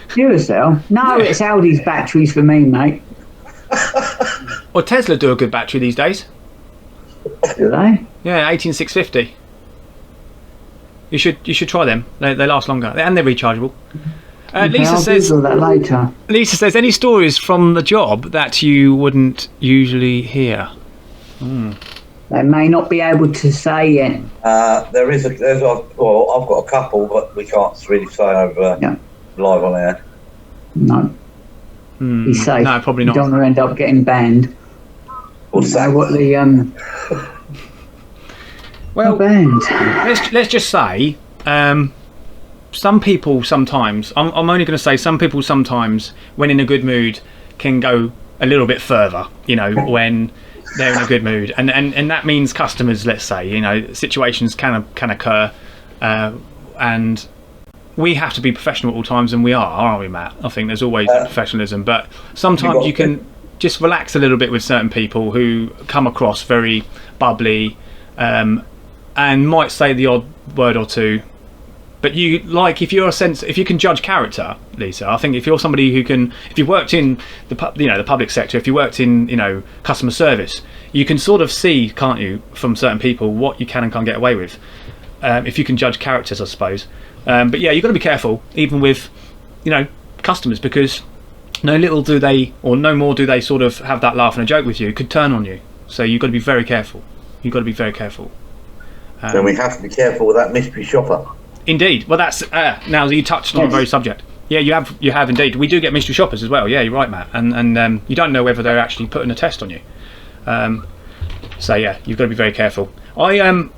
Duracell? No, it's Audi's batteries for me, mate. Well, Tesla do a good battery these days. Do they? Yeah, 18650. You should try them. They last longer and they're rechargeable. Lisa says. That later. Lisa says, any stories from the job that you wouldn't usually hear? They may not be able to say yet. I've got a couple, but we can't really say over live on air. No. Be safe. No, probably not. You don't want to end up getting banned. What's that? What the well, banned. Let's just say. Some people sometimes, I'm only going to say some people sometimes, when in a good mood, can go a little bit further, when they're in a good mood. And that means customers, let's say, situations can occur. And we have to be professional at all times, and we are, aren't we, Matt? I think there's always professionalism. But sometimes you can just relax a little bit with certain people who come across very bubbly and might say the odd word or two. But if you can judge character, Lisa, I think if you're somebody who can, if you worked in the public sector, if you worked in customer service, you can sort of see, can't you, from certain people what you can and can't get away with. If you can judge characters, I suppose. But yeah, you've got to be careful, even with customers, because no more do they sort of have that laugh and a joke with you. It could turn on you. So you've got to be very careful. So we have to be careful with that mystery shopper. Indeed. Well, that's now you touched on the very subject. Yeah, you have indeed. We do get mystery shoppers as well. Yeah, you're right, Matt. And you don't know whether they're actually putting a test on you. So yeah, you've got to be very careful. I've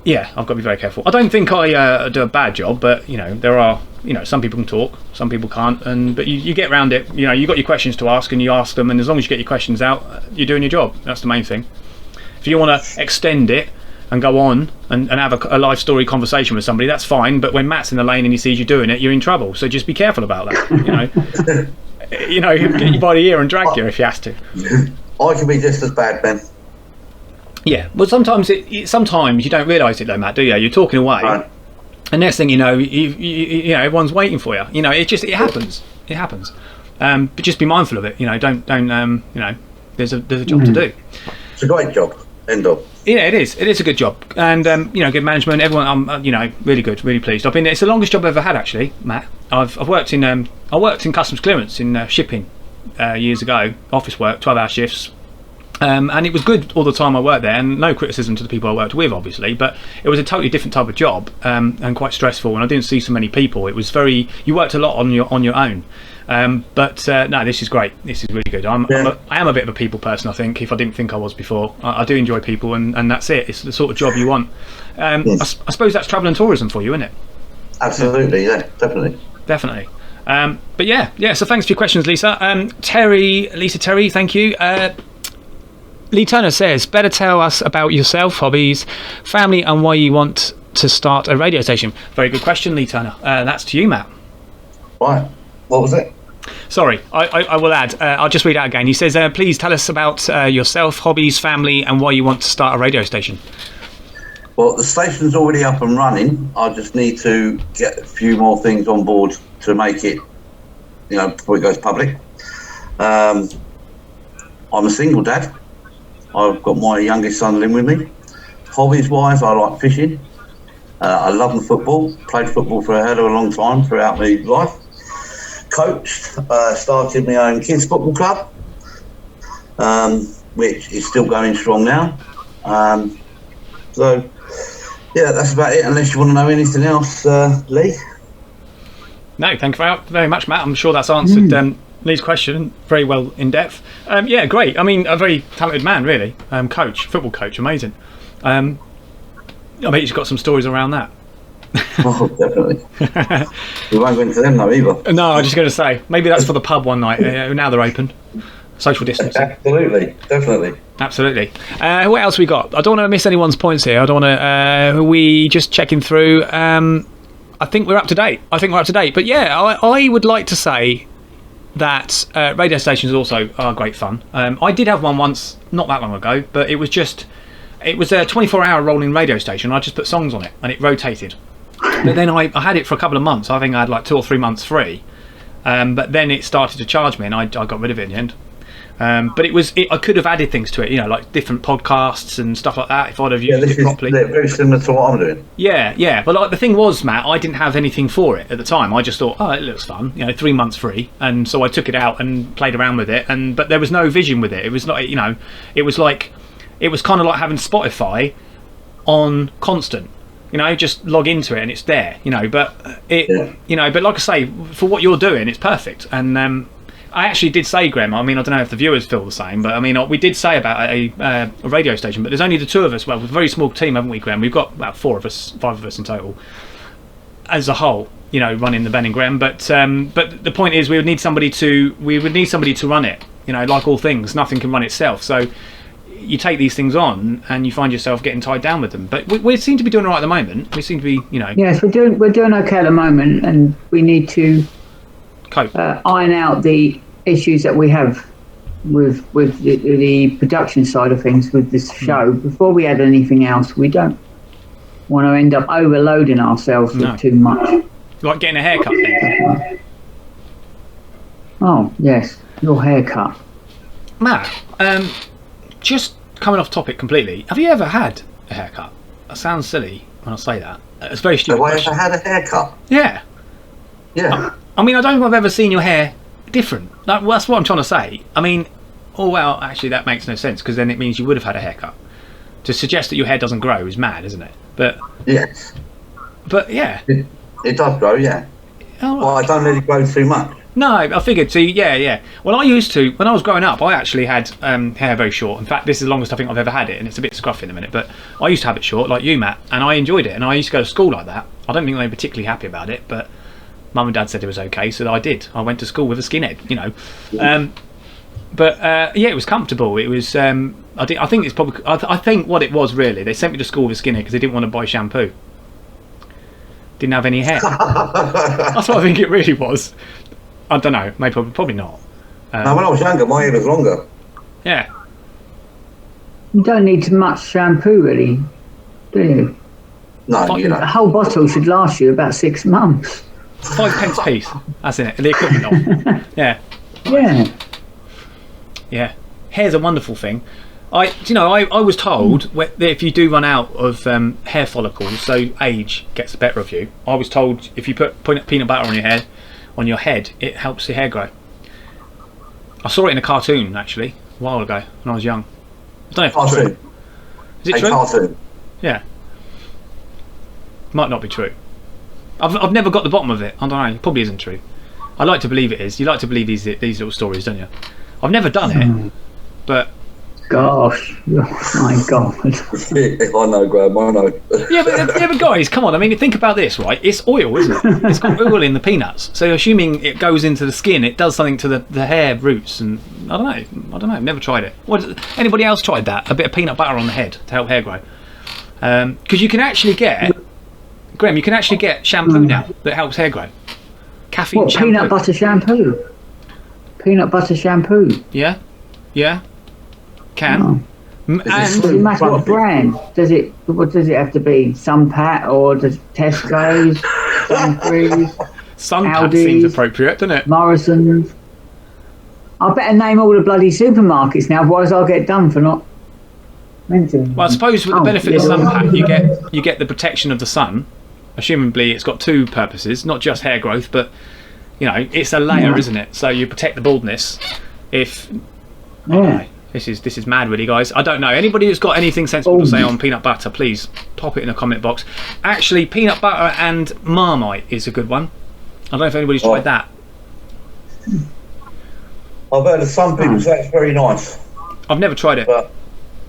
got to be very careful. I don't think I do a bad job, but there are some people can talk, some people can't, but you get around it. You got your questions to ask, and you ask them, and as long as you get your questions out, you're doing your job. That's the main thing. If you want to extend it and go on and have a life story conversation with somebody, that's fine, but when Matt's in the lane and he sees you doing it, you're in trouble. So just be careful about that. Get you by the ear and drag you if you have to. I can be just as bad, Ben. Yeah, well, sometimes sometimes you don't realise it though, Matt, do you? You're talking away, Right. and next thing you know, you know, everyone's waiting for you. You know, it happens. It happens. But just be mindful of it. You know, don't you know, there's a job to do. It's a great job. End of. Yeah, it is. It is a good job, and you know, good management. Everyone, you know, really good, really pleased. It's the longest job I've ever had, actually, Matt. I've worked in customs clearance in shipping years ago, office work, 12-hour shifts. And it was good all the time I worked there, and no criticism to the people I worked with, obviously, but it was a totally different type of job, and quite stressful, and I didn't see so many people. It was you worked a lot on your own, but no, this is great. This is really good. I am a bit of a people person, I think, if I didn't think I was before. I do enjoy people, and that's it. It's the sort of job you want. Yes. I suppose that's travel and tourism for you, isn't it? Absolutely, yeah, definitely. Definitely. But yeah, so thanks for your questions, Lisa. Lisa Terry, thank you. Lee Turner says, better tell us about yourself, hobbies, family, and why you want to start a radio station. Very good question, Lee Turner. That's to you, Matt. Right. What was it? Sorry, I will add. I'll just read out again. He says, please tell us about yourself, hobbies, family, and why you want to start a radio station. Well, the station's already up and running. I just need to get a few more things on board to make it, you know, before it goes public. I'm a single dad. I've got my youngest son living with me. Hobbies-wise, I like fishing. I love the football. Played football for a hell of a long time throughout my life. Coached, started my own kids' football club, which is still going strong now. So, yeah, that's about it, unless you want to know anything else, Lee. No, thank you very much, Matt. I'm sure that's answered Lee's question very well in depth. Yeah, great. I mean, a very talented man, really. Football coach, amazing. I bet he's got some stories around that. Oh, definitely. We won't go into them though either. No, I was just going to say, maybe that's for the pub one night. Now they're open. Social distancing. Absolutely, definitely. Absolutely. What else we got? I don't want to miss anyone's points here. I don't want to. We just checking through. I think we're up to date. But yeah, I would like to say that radio stations also are great fun. I did have one once, not that long ago, but it was a 24-hour rolling radio station. I just put songs on it and it rotated. But then I had it for a couple of months. I think I had like 2 or 3 months free. But then it started to charge me and I got rid of it in the end. But I could have added things to it, you know, like different podcasts and stuff like that if I'd have used it properly. Very similar to what I'm doing. Yeah. But like the thing was, Matt, I didn't have anything for it at the time. I just thought, oh, it looks fun, you know, 3 months free, and so I took it out and played around with it. But there was no vision with it. It was not, you know, it was kind of like having Spotify on constant. You know, just log into it and it's there. You know, but but like I say, for what you're doing, it's perfect. And I actually did say, Grem, I mean, I don't know if the viewers feel the same, but I mean, we did say about a radio station, but there's only the 2 of us. Well, we're a very small team, haven't we, Grem? We've got about 5 of us in total as a whole, you know, running the Ben and Grem. But the point is, we would need somebody to run it. You know, like all things, nothing can run itself. So you take these things on and you find yourself getting tied down with them. But we seem to be doing all right at the moment. We seem to be, you know. Yes, we're doing okay at the moment, and we need to cope. Iron out the issues that we have with the production side of things with this show before we add anything else. We don't want to end up overloading ourselves with too much. Like getting a haircut then. Oh yes, your haircut, Matt. Just coming off topic completely. Have you ever had a haircut? That sounds silly when I say that. It's very stupid. Have I ever had a haircut? Yeah. Yeah. I mean, I don't think I've ever seen your hair different. That's what I'm trying to say. I mean, well, actually, that makes no sense because then it means you would have had a haircut. To suggest that your hair doesn't grow is mad, isn't it? But yes. But yeah. It does grow, yeah. Oh, well, I don't let it grow too much. No, I figured. So yeah. Well, I used to when I was growing up. I actually had hair very short. In fact, this is the longest I think I've ever had it, and it's a bit scruffy in a minute. But I used to have it short, like you, Matt, and I enjoyed it. And I used to go to school like that. I don't think they were particularly happy about it, but Mum and Dad said it was okay, so I did. I went to school with a skinhead, you know. Yeah. Yeah, it was comfortable. It was. I think it's probably. I think what it was really, they sent me to school with a skinhead because they didn't want to buy shampoo. Didn't have any hair. That's what I think it really was. I don't know. Maybe probably not. No, when I was younger, my hair was longer. Yeah. You don't need too much shampoo, really, do you? No, you A don't. whole bottle should last you about 6 months. 5 pence a piece. That's in it. The equivalent of. Yeah. Yeah. Yeah. Hair's a wonderful thing. I was told that if you do run out of hair follicles, so age gets the better of you. I was told if you put peanut butter on your head, it helps your hair grow. I saw it in a cartoon actually a while ago when I was young. I don't know if it's true. Is it true? Cartoon. Yeah. Might not be true. I've never got the bottom of it. I don't know. It probably isn't true. I like to believe it is. You like to believe these little stories, don't you? I've never done it, but. Gosh, oh my God. I know, Graham, I know. yeah, but guys, come on. I mean, think about this, right? It's oil, isn't it? It's got oil in the peanuts. So assuming it goes into the skin, it does something to the hair roots. And I don't know. I've never tried it. Anybody else tried that? A bit of peanut butter on the head to help hair grow? Because you can actually get, Graham, you can actually get shampoo now that helps hair grow. Caffeine shampoo. Peanut butter shampoo? Peanut butter shampoo? Yeah. Can. Oh. Does it matter what brand? What does it have to be? Sunpat or does Tesco's? Sainsbury's? Sunpat Aldi's, seems appropriate, doesn't it? Morrison's. I better name all the bloody supermarkets now, otherwise I'll get done for not mentioning. Well, I suppose with the benefit of Sunpat, you get the protection of the sun. Assumably, it's got 2 purposes, not just hair growth, but it's a layer, isn't it? So you protect the baldness. This is mad, really, guys. I don't know. Anybody who's got anything sensible to say on peanut butter, please pop it in the comment box. Actually, peanut butter and Marmite is a good one. I don't know if anybody's tried that. I've heard of some people say it's very nice. I've never tried it. But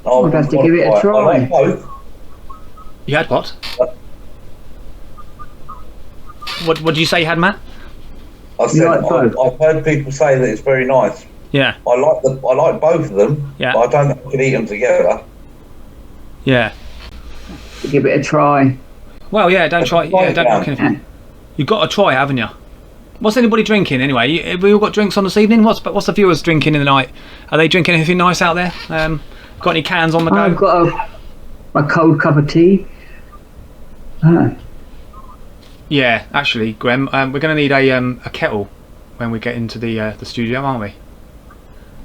I'd have to give it a try. I like both. You had what? What did you say you had, Matt? I said like both? I've heard people say that it's very nice. Yeah. I like both of them. Yeah. But I don't think I can eat them together. Yeah. Give it a try. Well, yeah, don't try. Yeah, don't knock anything. You've got to try, haven't you? What's anybody drinking anyway? Have we all got drinks on this evening? What's the viewers drinking in the night? Are they drinking anything nice out there? Got any cans on the go? I've got a cold cup of tea. Yeah, actually, Graham, we're going to need a kettle when we get into the studio, aren't we?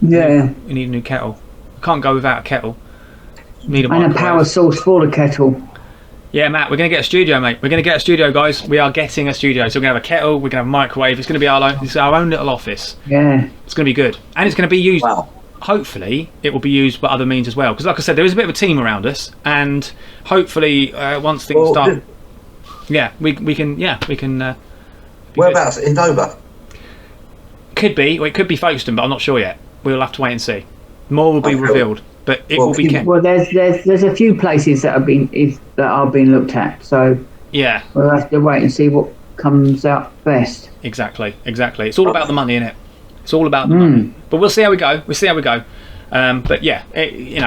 Yeah. We need a new kettle. We can't go without a kettle. Need a And a power source for the kettle. Yeah, Matt, we're going to get a studio, mate. We're going to get a studio, guys. We are getting a studio. So we're going to have a kettle, we're going to have a microwave. It's going to be our own little office. Yeah. It's going to be good. And it's going to be used, Wow. hopefully, it will be used by other means as well. Because like I said, there is a bit of a team around us. And hopefully, once things start... Yeah, we can... Whereabouts? In Dover? Could be. Well, it could be Folkestone, but I'm not sure yet. We'll have to wait and see. More will be revealed, but it will be kept. Well, there's a few places that are being looked at, so yeah, we'll have to wait and see what comes out best. Exactly. It's all about the money, isn't it? It's all about the money. But we'll see how we go. But yeah,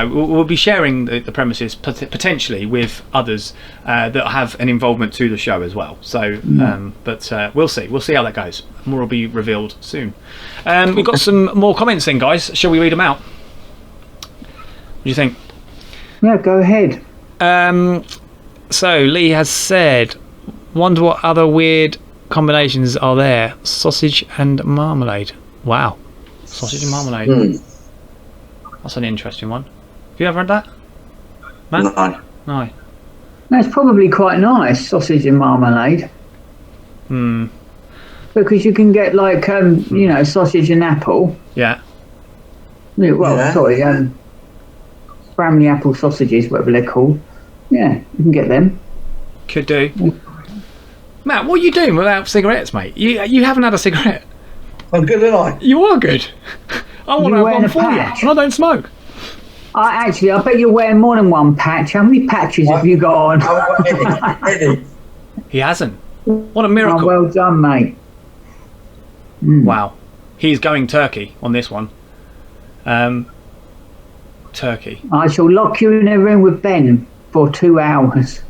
we'll be sharing the premises potentially with others that have an involvement to the show as well. So, but we'll see. We'll see how that goes. More will be revealed soon. We've got some more comments in, guys. Shall we read them out? What do you think? Yeah, go ahead. So Lee has said, "Wonder what other weird combinations are there? Sausage and marmalade." Wow, sausage and marmalade. That's an interesting one. Have you ever had that, Matt? No. That's probably quite nice, sausage and marmalade. Because you can get like sausage and apple. Yeah. Bramley apple sausages, whatever they're called. Yeah, you can get them. Could do. Matt, what are you doing without cigarettes, mate? You haven't had a cigarette. I'm good, aren't I? You are good. I want to have one for you, and I don't smoke. I bet you're wearing more than one patch. How many patches have you got on? Any. He hasn't. What a miracle. Oh, well done, mate. Wow. He's going turkey on this one. Turkey. I shall lock you in a room with Ben for 2 hours.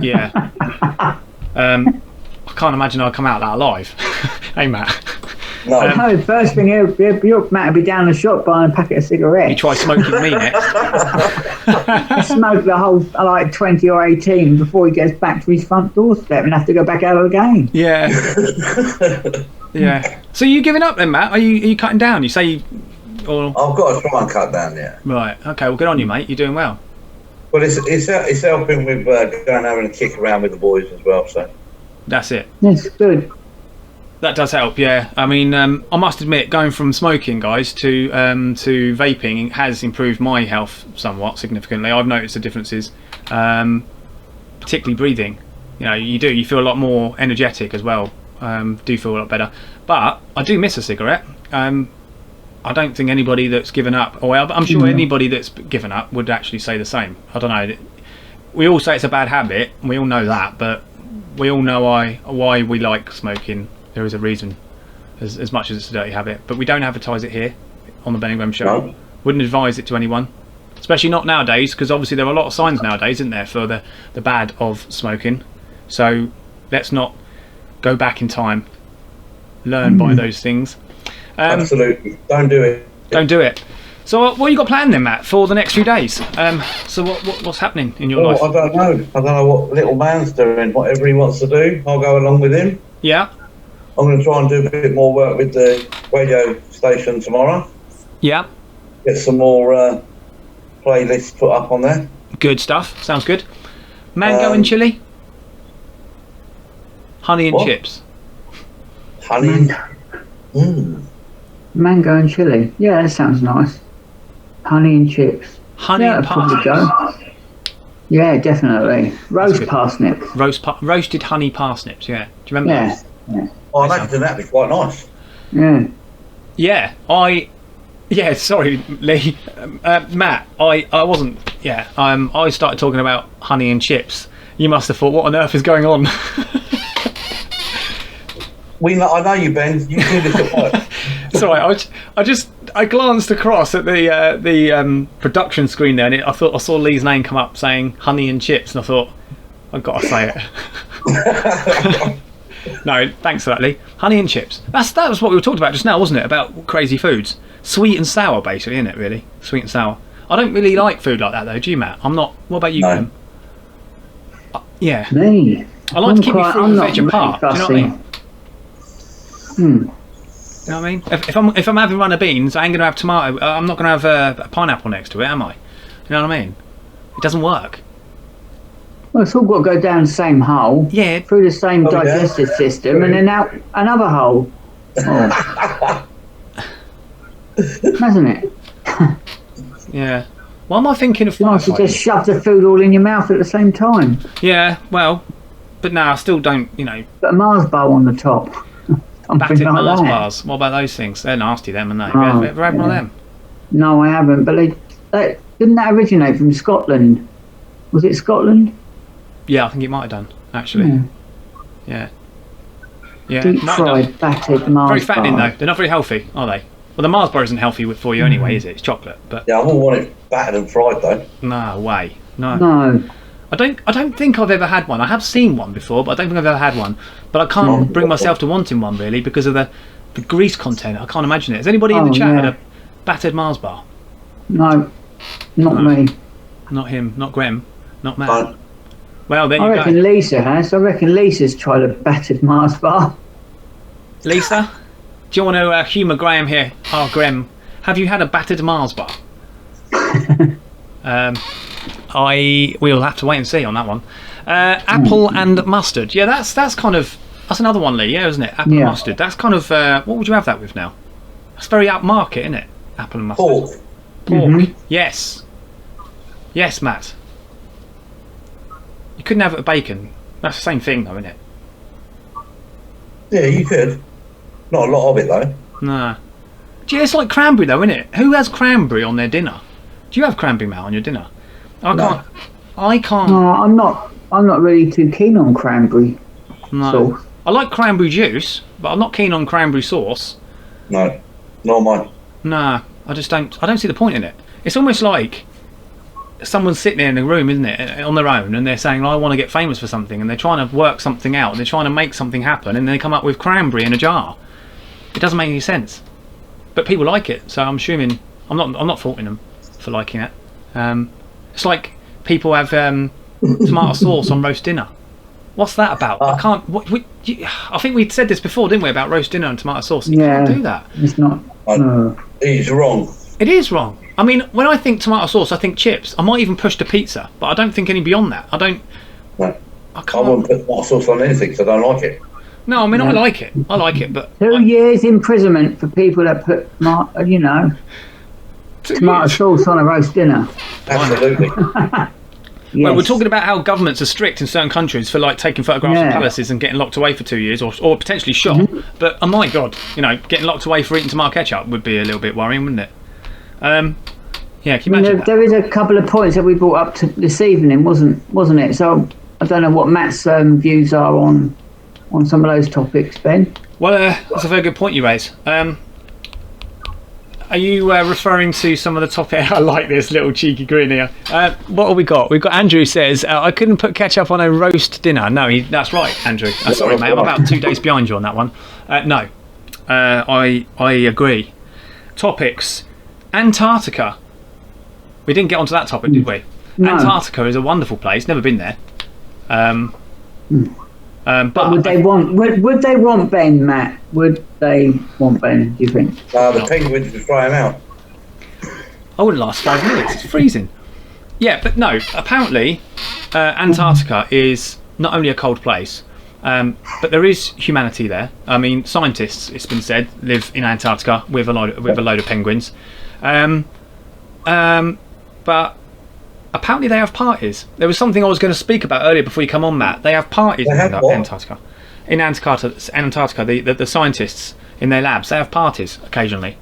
Yeah. I can't imagine I'll come out that alive. Hey, Matt. No. No, first thing Matt would be down the shop buying a packet of cigarettes. You try smoking me next. He smoked the whole, like 20 or 18 before he gets back to his front doorstep and have to go back out again. Yeah. Yeah. So you giving up then, Matt? Are you cutting down? You say you... Or... I've got to try and cut down, yeah. Right. Okay, well, good on you, mate. You're doing well. But it's helping with going having a kick around with the boys as well, so. That's it. That's good. That does help, yeah. I mean, I must admit, going from smoking, guys, to vaping has improved my health somewhat significantly. I've noticed the differences, particularly breathing. You know, you feel a lot more energetic as well. Do feel a lot better. But I do miss a cigarette. I don't think anybody that's given up, or I'm sure anybody that's given up would actually say the same. I don't know. We all say it's a bad habit, and we all know that, but we all know why we like smoking. There is a reason, as much as it's a dirty habit. But we don't advertise it here on the Ben&Grem Show. No. Wouldn't advise it to anyone, especially not nowadays, because obviously there are a lot of signs nowadays, isn't there, for the bad of smoking. So let's not go back in time. Learn by those things. Absolutely. Don't do it. Don't do it. So what you got planned then, Matt, for the next few days? So what's happening in your life? I don't know. I don't know what little man's doing. Whatever he wants to do, I'll go along with him. Yeah. I'm going to try and do a bit more work with the radio station tomorrow. Yeah. Get some more playlists put up on there. Good stuff. Sounds good. Mango and chili? Honey and what? chips? Honey Mango and chili. Yeah, that sounds nice. Honey and chips. Honey and parsnips? Go. Yeah, definitely. Roast parsnips. Roasted honey parsnips, yeah. Do you remember those? Yeah. Oh, I imagine that'd be quite nice. Yeah. Yeah, sorry, Lee. Matt, I wasn't... Yeah, I started talking about honey and chips. You must have thought, what on earth is going on? I know you, Ben. You do this at work. Sorry, I glanced across at the production screen there, and I thought I saw Lee's name come up saying honey and chips, and I thought I've got to say it. No, thanks for that, Lee. Honey and chips. That was what we were talking about just now, wasn't it? About crazy foods, sweet and sour, basically, isn't it? Really, sweet and sour. I don't really like food like that, though. Do you, Matt? I'm not. What about you, Graham? Yeah. Me. I like to keep my fruit and veg apart. Do you know what I mean? You know what I mean? If I'm having a run of beans, I ain't going to have tomato. I'm not going to have a pineapple next to it, am I? You know what I mean? It doesn't work. Well, it's all got to go down the same hole. Yeah. Through the same digestive system, and then out another hole. Oh. Hasn't it? Yeah. Why am I thinking of nice to just shove the food all in your mouth at the same time. Yeah. Well, but no, I still don't. You know. Put a Mars bar on the top. Battered like Mars that. bars. What about those things? They're nasty, them, aren't they? Oh, Have you ever had one of them? No, I haven't. But they didn't that originate from Scotland? Was it Scotland? Yeah, I think it might have done, actually. Yeah. Deep fried, battered Mars Very fattening, bar. though. They're not very healthy, are they? Well, the Mars bar isn't healthy for you anyway, is it? It's chocolate. But yeah, I wouldn't want it battered and fried, though. No way. No. No. I don't think I've ever had one. I have seen one before, but I don't think I've ever had one. But I can't bring myself to wanting one, really, because of the grease content. I can't imagine it. Has anybody in the chat had a battered Mars bar? No, not me. Not him, not Grem, not Matt. Well, there you I go. reckon Lisa has. I reckon Lisa's tried a battered Mars bar. Lisa, do you want to humour Graham here? Oh, Graham, have you had a battered Mars bar? We'll have to wait and see on that one. Apple and mustard. Yeah, that's another one, Lee. Yeah, isn't it? Apple and mustard. That's kind of what would you have that with now? That's very upmarket, isn't it? Apple and mustard. Pork. Pork. Yes. Yes, Matt. You couldn't have it with bacon. That's the same thing, though, isn't it? Yeah, you could. Not a lot of it, though. Nah. Gee, it's like cranberry, though, isn't it? Who has cranberry on their dinner? Do you have cranberry, Matt, on your dinner? I can't. No, I'm not really too keen on cranberry sauce. I like cranberry juice, but I'm not keen on cranberry sauce. No, not mine. Nah, I don't see the point in it. It's almost like someone's sitting there in a room, isn't it, on their own, and they're saying, I want to get famous for something, and they're trying to work something out, and they're trying to make something happen, and they come up with cranberry in a jar. It doesn't make any sense. But people like it, so I'm assuming I'm not faulting them for liking it. It's like people have tomato sauce on roast dinner. What's that about? I can't. I think we said this before, didn't we, about roast dinner and tomato sauce? You can't do that. It's not. It's wrong. It is wrong. I mean, when I think tomato sauce, I think chips. I might even push to pizza, but I don't think any beyond that. I don't. No. I can't. I wouldn't put tomato sauce on anything because I don't like it. No, I mean I like it. I like it, but 2 years imprisonment for people that put, tomato sauce on a roast dinner. Absolutely. Yes. Well, we're talking about how governments are strict in certain countries for like taking photographs of palaces and getting locked away for 2 years or potentially shot. But oh my God, getting locked away for eating tomato ketchup would be a little bit worrying, wouldn't it? Yeah, can you imagine? There is a couple of points that we brought up this evening, wasn't it? So I don't know what Matt's views are on some of those topics, Ben. Well, that's a very good point you raise. Are you referring to some of the topics? I like this little cheeky grin here. What have we got? We've got Andrew says, I couldn't put ketchup on a roast dinner. No, that's right, Andrew. Sorry, mate, I'm about 2 days behind you on that one. No, I agree. Topics. Antarctica. We didn't get onto that topic, did we? No. Antarctica is a wonderful place. Never been there. But would they want Ben, Matt? Would they want Ben, do you think? The penguins would fly him out. I wouldn't last 5 minutes. It's freezing. Yeah, but no. Apparently, Antarctica is not only a cold place, but there is humanity there. I mean, scientists, it's been said, live in Antarctica with a load of penguins. But apparently they have parties. There was something I was going to speak about earlier before you come on, Matt. They have parties in Antarctica. In Antarctica, the scientists in their labs, they have parties occasionally.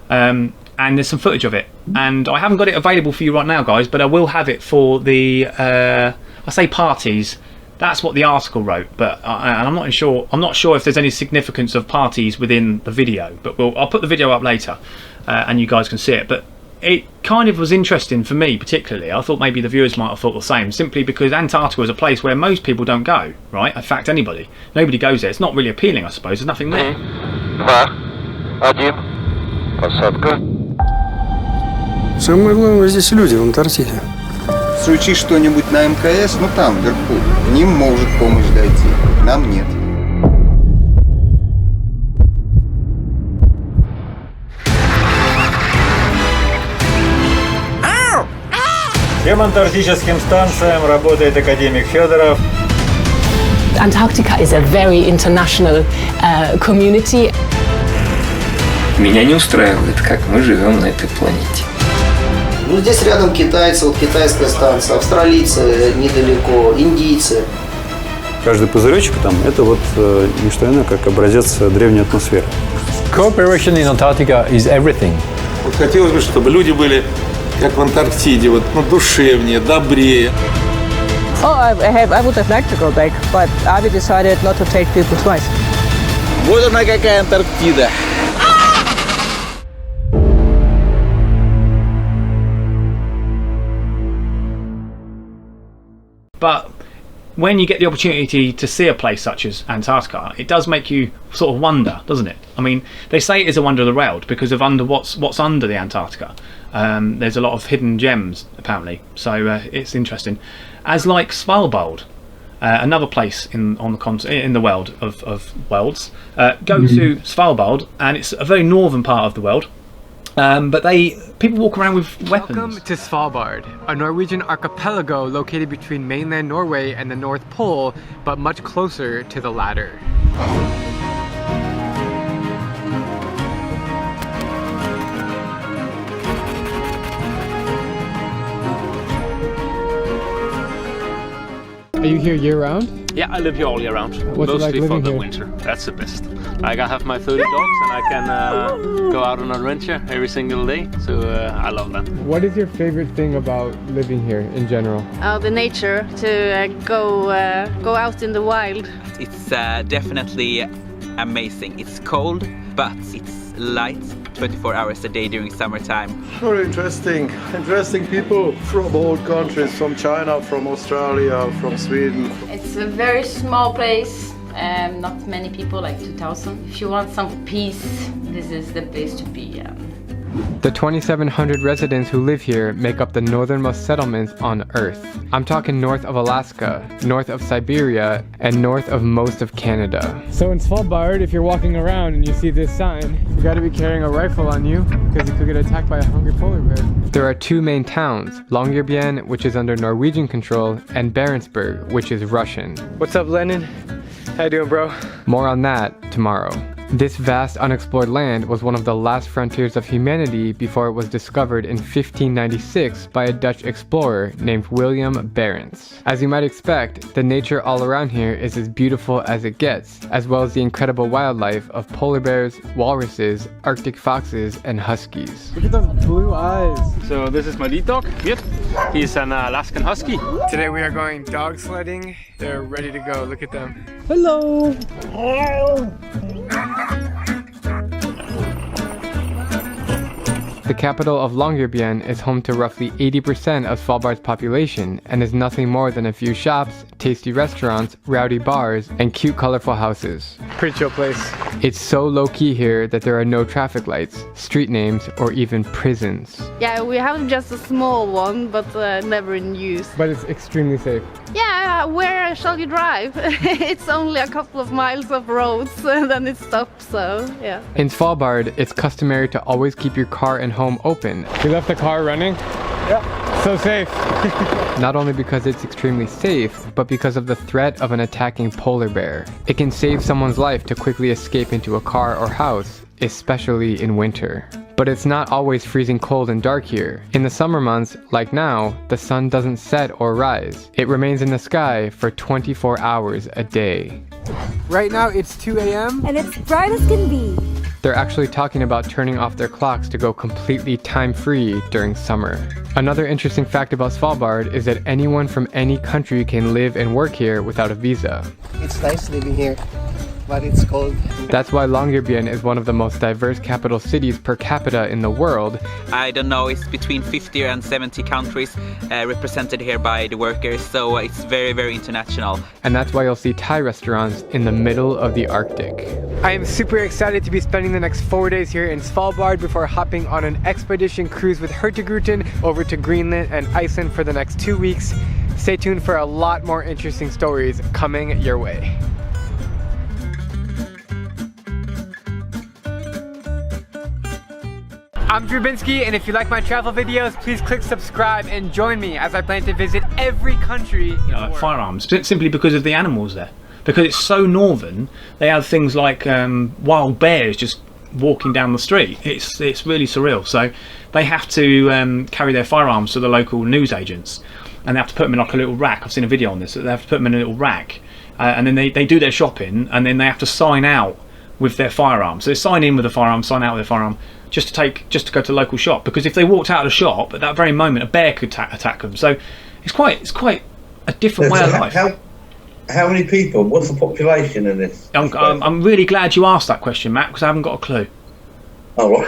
And there's some footage of it. And I haven't got it available for you right now, guys, but I will have it for the, I say parties, that's what the article wrote, but I'm not sure if there's any significance of parties within the video, but I'll put the video up later and you guys can see it. But it kind of was interesting for me particularly. I thought maybe the viewers might have thought the same, simply because Antarctica is a place where most people don't go, right? In fact, nobody goes there. It's not really appealing, I suppose. There's nothing there. 2, 1, посадка. Самое главное здесь люди в Антарктиде. Случись что-нибудь на МКС, там, вверху, к ним может помощь дойти, нам нет. Всем антарктическим станциям работает академик Федоров. Antarctica is a very international community. Меня не устраивает, как мы живем на этой планете. Здесь рядом китайцы, китайская станция, австралийцы недалеко, индийцы. Каждый пузыречек там – это не что иное, как образец древней атмосферы. Cooperation in Antarctica is everything. Хотелось бы, чтобы люди были как в Антарктиде, душевнее, добрее. I would have liked to go back, but Avi decided not to take people twice. Вот она какая Антарктида. But when you get the opportunity to see a place such as Antarctica, it does make you sort of wonder, doesn't it? I mean, they say it is a wonder of the world because of what's under the Antarctica. There's a lot of hidden gems, apparently, so it's interesting. As like Svalbard, another place in the world of worlds, go to Svalbard, and it's a very northern part of the world. But people walk around with weapons. Welcome to Svalbard, a Norwegian archipelago located between mainland Norway and the North Pole, but much closer to the latter. Are you here year-round? Yeah, I live here all year round. What's it like Mostly for living the here? winter. That's the best. Like I have my 30 dogs and I can go out on adventure every single day. So I love that. What is your favorite thing about living here in general? The nature, to go out in the wild. It's definitely amazing. It's cold, but it's light 24 hours a day during summertime. Very interesting people from all countries, from China, from Australia, from Sweden. It's a very small place, Not many people, like 2,000. If you want some peace, this is the place to be. The 2,700 residents who live here make up the northernmost settlements on Earth. I'm talking north of Alaska, north of Siberia, and north of most of Canada. So in Svalbard, if you're walking around and you see this sign, you gotta be carrying a rifle on you because you could get attacked by a hungry polar bear. There are two main towns, Longyearbyen, which is under Norwegian control, and Barentsburg, which is Russian. What's up, Lennon? How you doing, bro? More on that tomorrow. This vast unexplored land was one of the last frontiers of humanity before it was discovered in 1596 by a Dutch explorer named William Barents. As you might expect, the nature all around here is as beautiful as it gets, as well as the incredible wildlife of polar bears, walruses, Arctic foxes, and huskies. Look at those blue eyes. So this is my lead dog, Git. He's an Alaskan Husky. Today we are going dog sledding. They're ready to go. Look at them. Hello. The capital of Longyearbyen is home to roughly 80% of Svalbard's population and is nothing more than a few shops, tasty restaurants, rowdy bars, and cute colorful houses. Pretty chill place. It's so low-key here that there are no traffic lights, street names, or even prisons. Yeah, we have just a small one, but never in use. But it's extremely safe. Yeah, where shall you drive? It's only a couple of miles of roads, then it stops, so yeah. In Svalbard, it's customary to always keep your car and home open. You left the car running? Yeah. So safe. Not only because it's extremely safe, but because of the threat of an attacking polar bear. It can save someone's life to quickly escape into a car or house, especially in winter. But it's not always freezing cold and dark here. In the summer months, like now, the sun doesn't set or rise. It remains in the sky for 24 hours a day. Right now it's 2 a.m. and it's bright as can be. They're actually talking about turning off their clocks to go completely time-free during summer. Another interesting fact about Svalbard is that anyone from any country can live and work here without a visa. It's nice living here, but it's cold. That's why Longyearbyen is one of the most diverse capital cities per capita in the world. I don't know, it's between 50 and 70 countries represented here by the workers, so it's very, very international. And that's why you'll see Thai restaurants in the middle of the Arctic. I am super excited to be spending the next 4 days here in Svalbard before hopping on an expedition cruise with Hurtigruten over to Greenland and Iceland for the next 2 weeks. Stay tuned for a lot more interesting stories coming your way. I'm Binsky, and if you like my travel videos, please click subscribe and join me as I plan to visit every country in the world. Firearms, simply because of the animals there. Because it's so northern, they have things like wild bears just walking down the street. It's really surreal. So they have to carry their firearms to the local news agents, and they have to put them in like a little rack. I've seen a video on this. They have to put them in a little rack, and then they do their shopping, and then they have to sign out with their firearm. So they sign in with a firearm, sign out with their firearm, just to go to the local shop. Because if they walked out of the shop at that very moment, a bear could attack them. So it's quite a different way of life. How many people? What's the population in this? I'm really glad you asked that question, Matt, because I haven't got a clue. Oh,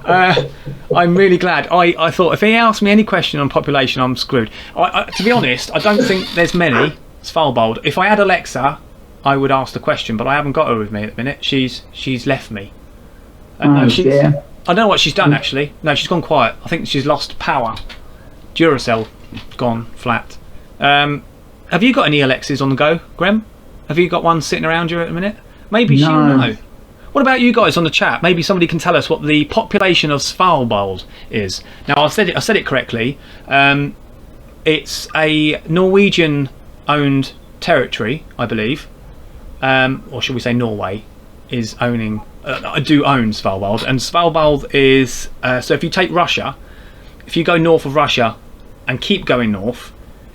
right. I'm really glad. I thought if he asked me any question on population, I'm screwed. To be honest, I don't think there's many. Svalbard. If I had Alexa, I would ask the question, but I haven't got her with me at the minute. She's left me. No, I don't know what she's done actually. No, she's gone quiet. I think she's lost power. Duracell gone flat. Have you got any Alexas on the go, Grem? Have you got one sitting around you at the minute? Maybe she'll know. What about you guys on the chat? Maybe somebody can tell us what the population of Svalbard is. Now I said it correctly. It's a Norwegian-owned territory, I believe, or should we say Norway is owning. I do own Svalbard, and Svalbard is so if you take Russia, if you go north of Russia and keep going north,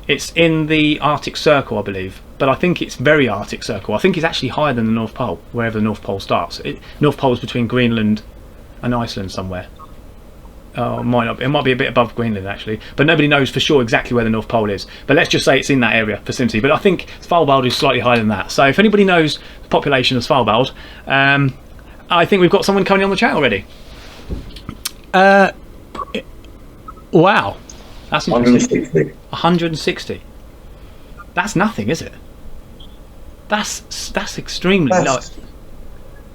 it's in the Arctic Circle, I believe, but I think it's very Arctic Circle. I think it's actually higher than the North Pole, wherever the North Pole starts. North Pole is between Greenland and Iceland somewhere. It might be a bit above Greenland actually, but nobody knows for sure exactly where the North Pole is. But let's just say it's in that area for simplicity. But I think Svalbard is slightly higher than that. So if anybody knows the population of Svalbard, I think we've got someone coming on the chat already. Wow, that's 160. 160. That's nothing, is it? That's extremely low.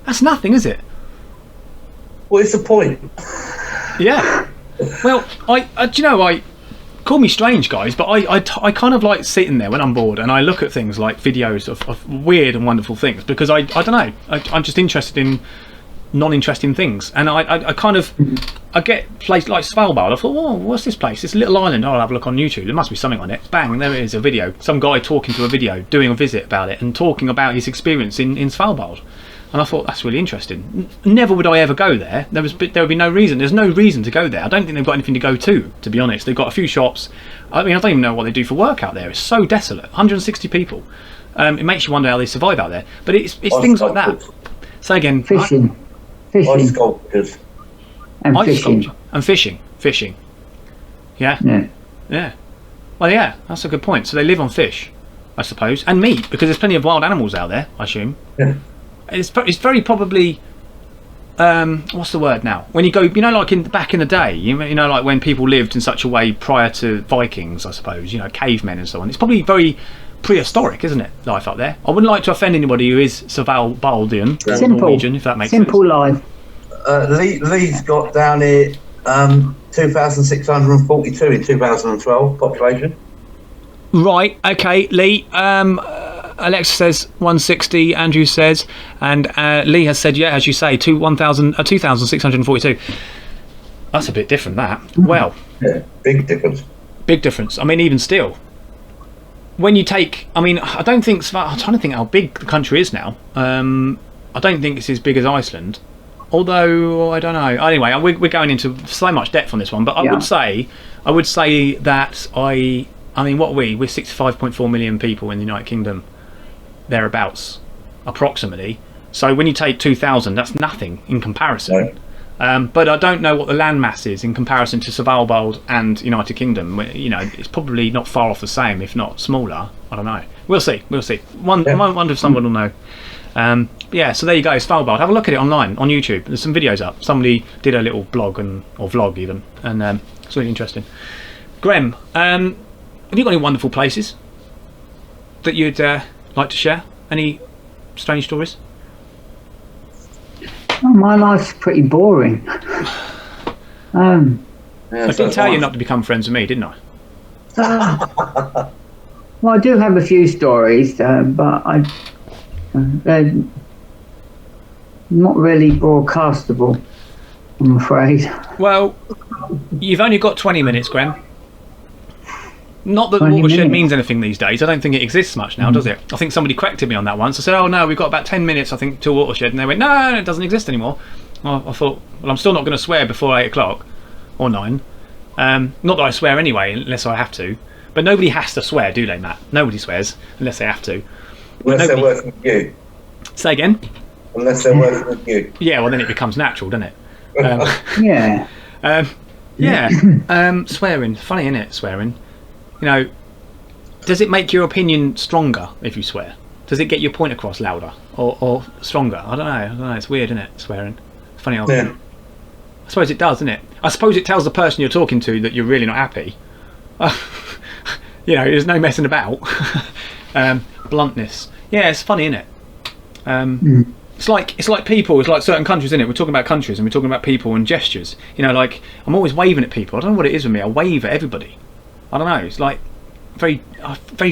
That's nothing, is it? What is the point? Yeah. Well, do you know, call me strange, guys, but I kind of like sitting there when I'm bored and I look at things like videos of weird and wonderful things, because I don't know, I'm just interested in non-interesting things, and I kind of I get places like Svalbard. I thought, whoa, what's this place? This little island. I'll have a look on YouTube. There must be something on it. Bang, there it is, a video. Some guy talking to a video, doing a visit about it, and talking about his experience in Svalbard. And I thought, that's really interesting. Never would I ever go there. There would be no reason. There's no reason to go there. I don't think they've got anything to go to be honest. They've got a few shops. I mean, I don't even know what they do for work out there. It's so desolate. 160 people. It makes you wonder how they survive out there. But it's things like that. Say again. Fishing. Ice sculptures. And ice fishing. sculpture. And fishing. Yeah? Yeah. Well, yeah, that's a good point. So they live on fish, I suppose, and meat, because there's plenty of wild animals out there, I assume. Yeah. It's very probably, what's the word now? When you go, you know, like back in the day, you know, like when people lived in such a way prior to Vikings, I suppose, you know, cavemen and so on. It's probably very prehistoric, isn't it, life up there? I wouldn't like to offend anybody who is Svalbardian or Norwegian, if that makes sense. Simple life. Lee's got down here 2,642 in 2012 population. Right, okay, Lee. Alexa says 160, Andrew says, and Lee has said, yeah, as you say, 2,642. That's a bit different, that. Well. Yeah, big difference. Big difference. I mean, even still. When you take, I mean, I don't think, I'm trying to think how big the country is now. I don't think it's as big as Iceland. Although, I don't know. Anyway, we're going into so much depth on this one, but I would say that I mean, what are we? We're 65.4 million people in the United Kingdom. Thereabouts, approximately. So when you take 2,000, that's nothing in comparison. Right. But I don't know what the land mass is in comparison to Svalbard and United Kingdom. You know, it's probably not far off the same, if not smaller. I don't know. We'll see. I wonder if someone will know. Yeah, so there you go, Svalbard. Have a look at it online on YouTube. There's some videos up. Somebody did a little blog or vlog even, and it's really interesting. Grem, have you got any wonderful places that you'd like to share? Any strange stories? Oh, my life's pretty boring. I did tell you not to become friends with me, didn't I? Well, I do have a few stories, but they're not really broadcastable, I'm afraid. Well, you've only got 20 minutes, Graham. Not that the watershed means anything these days. I don't think it exists much now, does it? I think somebody corrected me on that once. I said, oh no, we've got about 10 minutes, I think, till watershed. And they went, no, it doesn't exist anymore. Well, I thought, well, I'm still not going to swear before 8 o'clock or 9. Not that I swear anyway, unless I have to. But nobody has to swear, do they, Matt? Nobody swears unless they have to. Unless they're working with you. Say again? Unless they're working with you. Yeah, well then it becomes natural, doesn't it? Yeah. Swearing. Funny, isn't it, swearing? You know, does it make your opinion stronger if you swear? Does it get your point across louder or stronger? I don't know. It's weird, isn't it, swearing? Funny old thing. I suppose it does, doesn't it? I suppose it tells the person you're talking to that you're really not happy. You know, there's no messing about. Bluntness. Yeah, it's funny, isn't it? It's like people. It's like certain countries, isn't it? We're talking about countries and we're talking about people and gestures. You know, like I'm always waving at people. I don't know what it is with me. I wave at everybody. I don't know. It's like very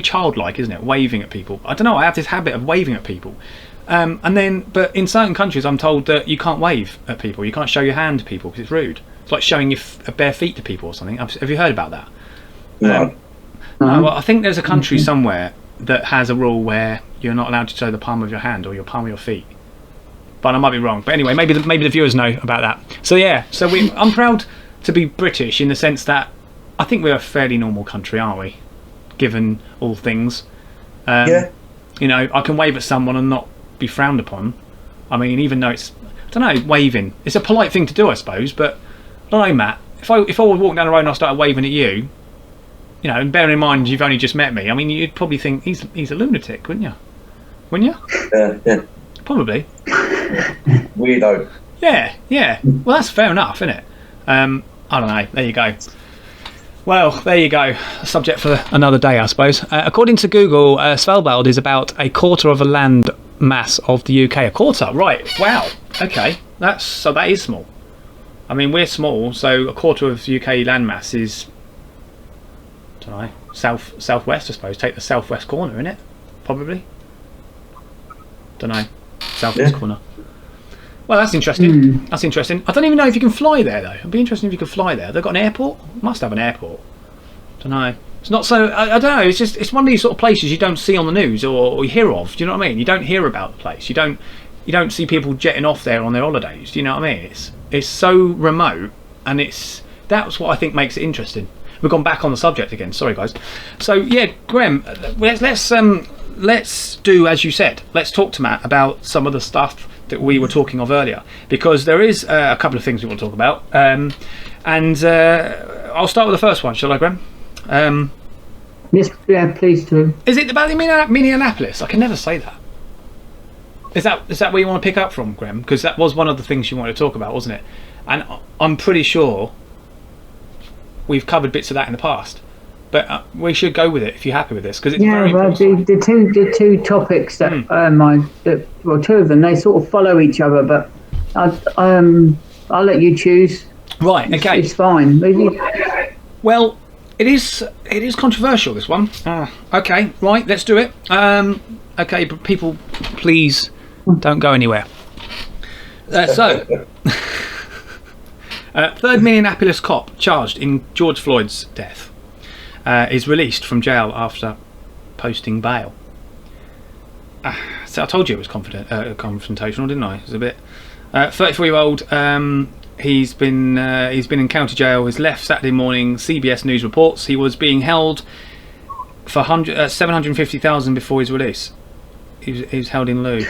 childlike, isn't it? Waving at people. I don't know. I have this habit of waving at people. But in certain countries, I'm told that you can't wave at people. You can't show your hand to people because it's rude. It's like showing your bare feet to people or something. Have you heard about that? No. Well, I think there's a country somewhere that has a rule where you're not allowed to show the palm of your hand or your palm of your feet. But I might be wrong. But anyway, maybe the viewers know about that. So yeah, I'm proud to be British in the sense that I think we're a fairly normal country, aren't we? Given all things. Yeah. You know, I can wave at someone and not be frowned upon. I mean, even though it's, I don't know, waving. It's a polite thing to do, I suppose, but I don't know, Matt. If I was walking down the road and I started waving at you, you know, and bearing in mind you've only just met me, I mean, you'd probably think he's a lunatic, wouldn't you? Wouldn't you? Yeah. Probably. Weirdo. Yeah. Well, that's fair enough, isn't it? I don't know. There you go. Well, there you go. A subject for another day, I suppose. According to Google, Svalbard is about a quarter of a land mass of the UK. A quarter, right? Wow. Okay, that is small. I mean, we're small, so a quarter of UK land mass is, I don't know, southwest, I suppose. Take the southwest corner, innit? Probably. Don't know. Southwest corner. Well, that's interesting. That's interesting. I don't even know if you can fly there, though. It'd be interesting if you could fly there. They've got an airport? Must have an airport. Don't know. It's not so. I don't know. It's one of these sort of places you don't see on the news or you hear of. Do you know what I mean? You don't hear about the place. You don't see people jetting off there on their holidays. Do you know what I mean? It's so remote, and that's what I think makes it interesting. We've gone back on the subject again. Sorry, guys. So yeah, Grem, let's do as you said. Let's talk to Matt about some of the stuff that we were talking of earlier, because there is a couple of things we want to talk about, and I'll start with the first one. Shall I, Grem? Yes, yeah, please do. Is it about the Minneapolis? I can never say that. Is that where you want to pick up from, Grem? Because that was one of the things you wanted to talk about, wasn't it? And I'm pretty sure we've covered bits of that in the past, but we should go with it if you're happy with this, because it's very important. The two topics that well, two of them, they sort of follow each other, but I'll let you choose. Right. Okay. It's fine. Well, it is controversial, this one. Okay. Right. Let's do it. Okay, but people, please don't go anywhere. Third Minneapolis cop charged in George Floyd's death is released from jail after posting bail. So I told you it was confrontational, didn't I? It was a bit. 34-year-old. He's been in county jail. He was left Saturday morning. CBS News reports he was being held for $750,000 before his release. He was held in lieu.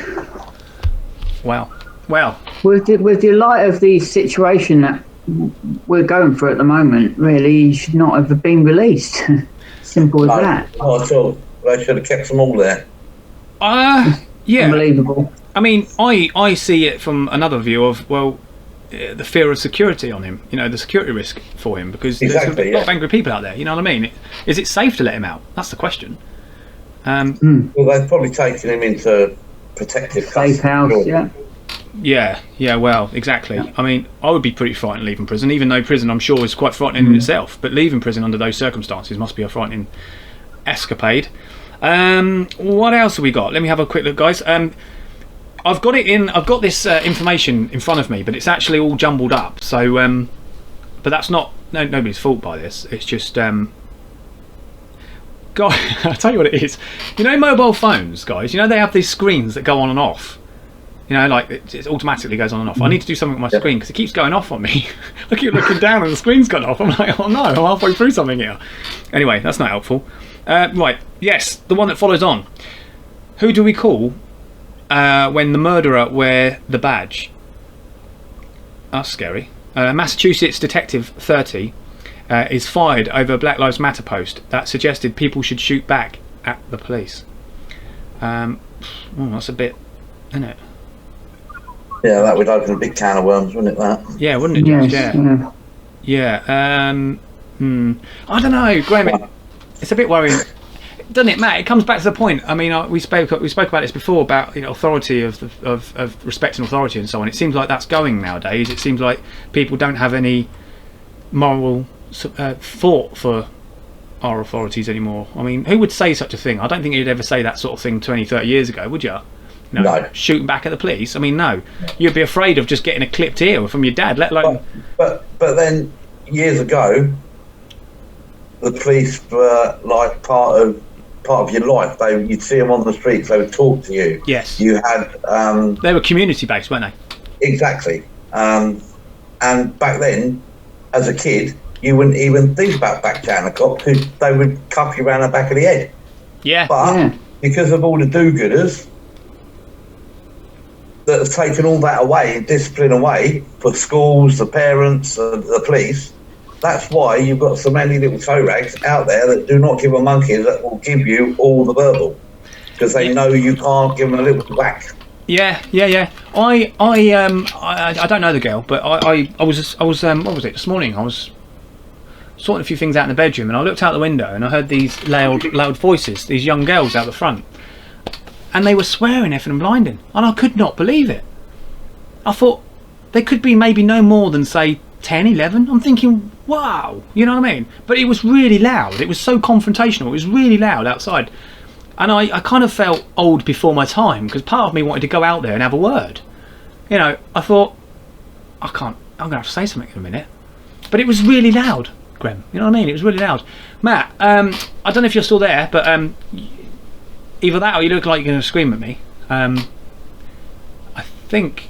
Wow. Well, with the light of the situation that we're going through at the moment, really, he should not have been released. Simple as that. Not at all. They should have kept them all there. Yeah. Unbelievable. I mean, I see it from another view of, well, the fear of security on him, the security risk for him, because there's a lot of angry people out there, you know what I mean? Is it safe to let him out? That's the question. Well, they've probably taken him into protective safe house, yeah, well, exactly. I mean, I would be pretty frightened leaving prison, even though prison, I'm sure, is quite frightening in itself, but leaving prison under those circumstances must be a frightening escapade. What else have we got? Let me have a quick look, guys. I've got this information in front of me, but it's actually all jumbled up. So, but that's nobody's fault by this. It's just, God, I'll tell you what it is. Mobile phones, guys. They have these screens that go on and off. Like it automatically goes on and off. I need to do something with my screen because it keeps going off on me. I keep looking down and the screen's gone off. I'm like, oh no, I'm halfway through something here. Anyway, that's not helpful. Right, yes, the one that follows on. Who do we call when the murderer wear the badge? That's scary. Massachusetts detective 30 is fired over a Black Lives Matter post that suggested people should shoot back at the police. That's a bit, isn't it? Yeah, that would open a big can of worms, wouldn't it? That. Yeah, wouldn't it? Yes, yeah. I don't know, Graham. It's a bit worrying, doesn't it, Matt? It comes back to the point. I mean, we spoke about this before about authority of respecting authority and so on. It seems like that's going nowadays. It seems like people don't have any moral thought for our authorities anymore. I mean, who would say such a thing? I don't think you'd ever say that sort of thing 20, 30 years ago, would you? No. Shooting back at the police. I mean, no. You'd be afraid of just getting a clipped ear from your dad, let alone. But then years ago, the police were like part of your life. You'd see them on the streets. They would talk to you. Yes. You had. They were community based, weren't they? Exactly. And back then, as a kid, you wouldn't even think about backchatting a cop because they would cuff you around the back of the head. Yeah. But because of all the do-gooders that have taken all that away, discipline away for schools, the parents, the police, that's why you've got so many little toe rags out there that do not give a monkey that will give you all the verbal because they know you can't give them a little whack. Yeah. I don't know the girl, but I was what was it this morning? I was sorting a few things out in the bedroom, and I looked out the window and I heard these loud voices, these young girls out the front, and they were swearing effing and blinding, and I could not believe it. I thought they could be maybe no more than say 10, 11. I'm thinking, wow, you know what I mean? But it was really loud. It was so confrontational. It was really loud outside, and I kind of felt old before my time, because part of me wanted to go out there and have a word. You know, I thought, I'm gonna have to say something in a minute. But it was really loud, Grem. You know what I mean? It was really loud. Matt, I don't know if you're still there, but either that or you look like you're going to scream at me. I think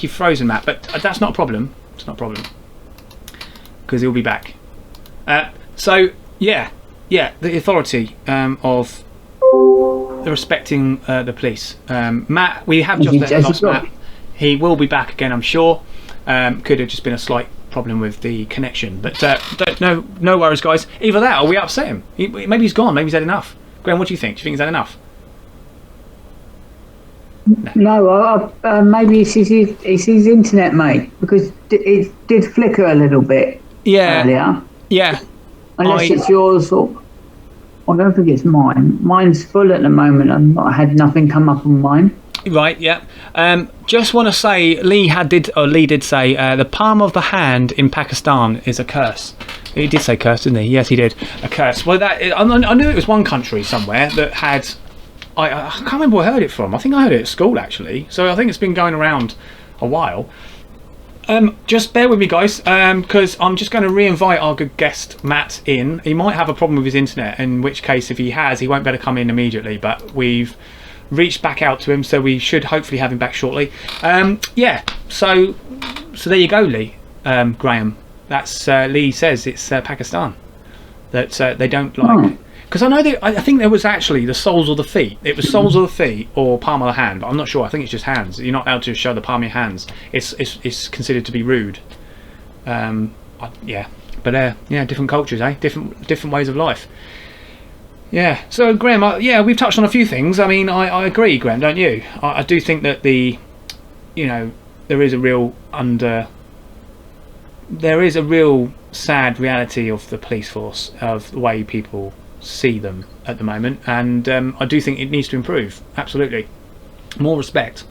you've frozen, Matt, but that's not a problem. It's not a problem, because he'll be back. So yeah, the authority of the respecting the police. Matt, we have just lost Matt. He will be back again, I'm sure. Could have just been a slight problem with the connection, but no worries, guys. Either that or we upset him. Maybe he's gone. Maybe he's had enough. Graham, what do you think? Do you think he's had enough? No, maybe it's his internet, mate, because it did flicker a little bit earlier. Yeah. Unless it's yours, or I don't think it's mine. Mine's full at the moment. I've not had nothing come up on mine. Right, yeah. Just want to say, Lee did say the palm of the hand in Pakistan is a curse. He did say curse, didn't he? Yes, he did. A curse. Well, I knew it was one country somewhere that had. I can't remember where I heard it from. I think I heard it at school, actually. So I think it's been going around a while. Just bear with me, guys, because I'm just going to re-invite our good guest Matt in. He might have a problem with his internet, in which case, if he has, he won't be able to come in immediately. But we've reached back out to him, so we should hopefully have him back shortly. Yeah, so there you go, Lee. Graham, that's Lee says it's Pakistan that they don't like, because I think there was actually the soles of the feet. It was soles of the feet or palm of the hand, but I'm not sure. I think it's just hands. You're not allowed to show the palm of your hands. It's considered to be rude. Yeah, but yeah, different cultures, different ways of life. Yeah, so Graham, yeah, we've touched on a few things. I mean, I agree, Graham, don't you? I do think that there is a real sad reality of the police force, of the way people see them at the moment, and I do think it needs to improve. Absolutely, more respect.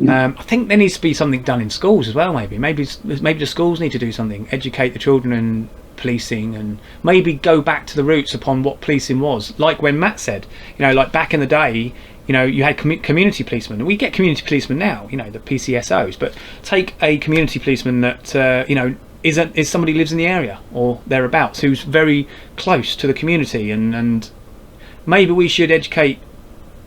I think there needs to be something done in schools as well. Maybe the schools need to do something, educate the children in policing, and maybe go back to the roots upon what policing was. Like when Matt said, like back in the day, you had community policemen. We get community policemen now, the PCSOs, but take a community policeman that is somebody who lives in the area or thereabouts, who's very close to the community, and maybe we should educate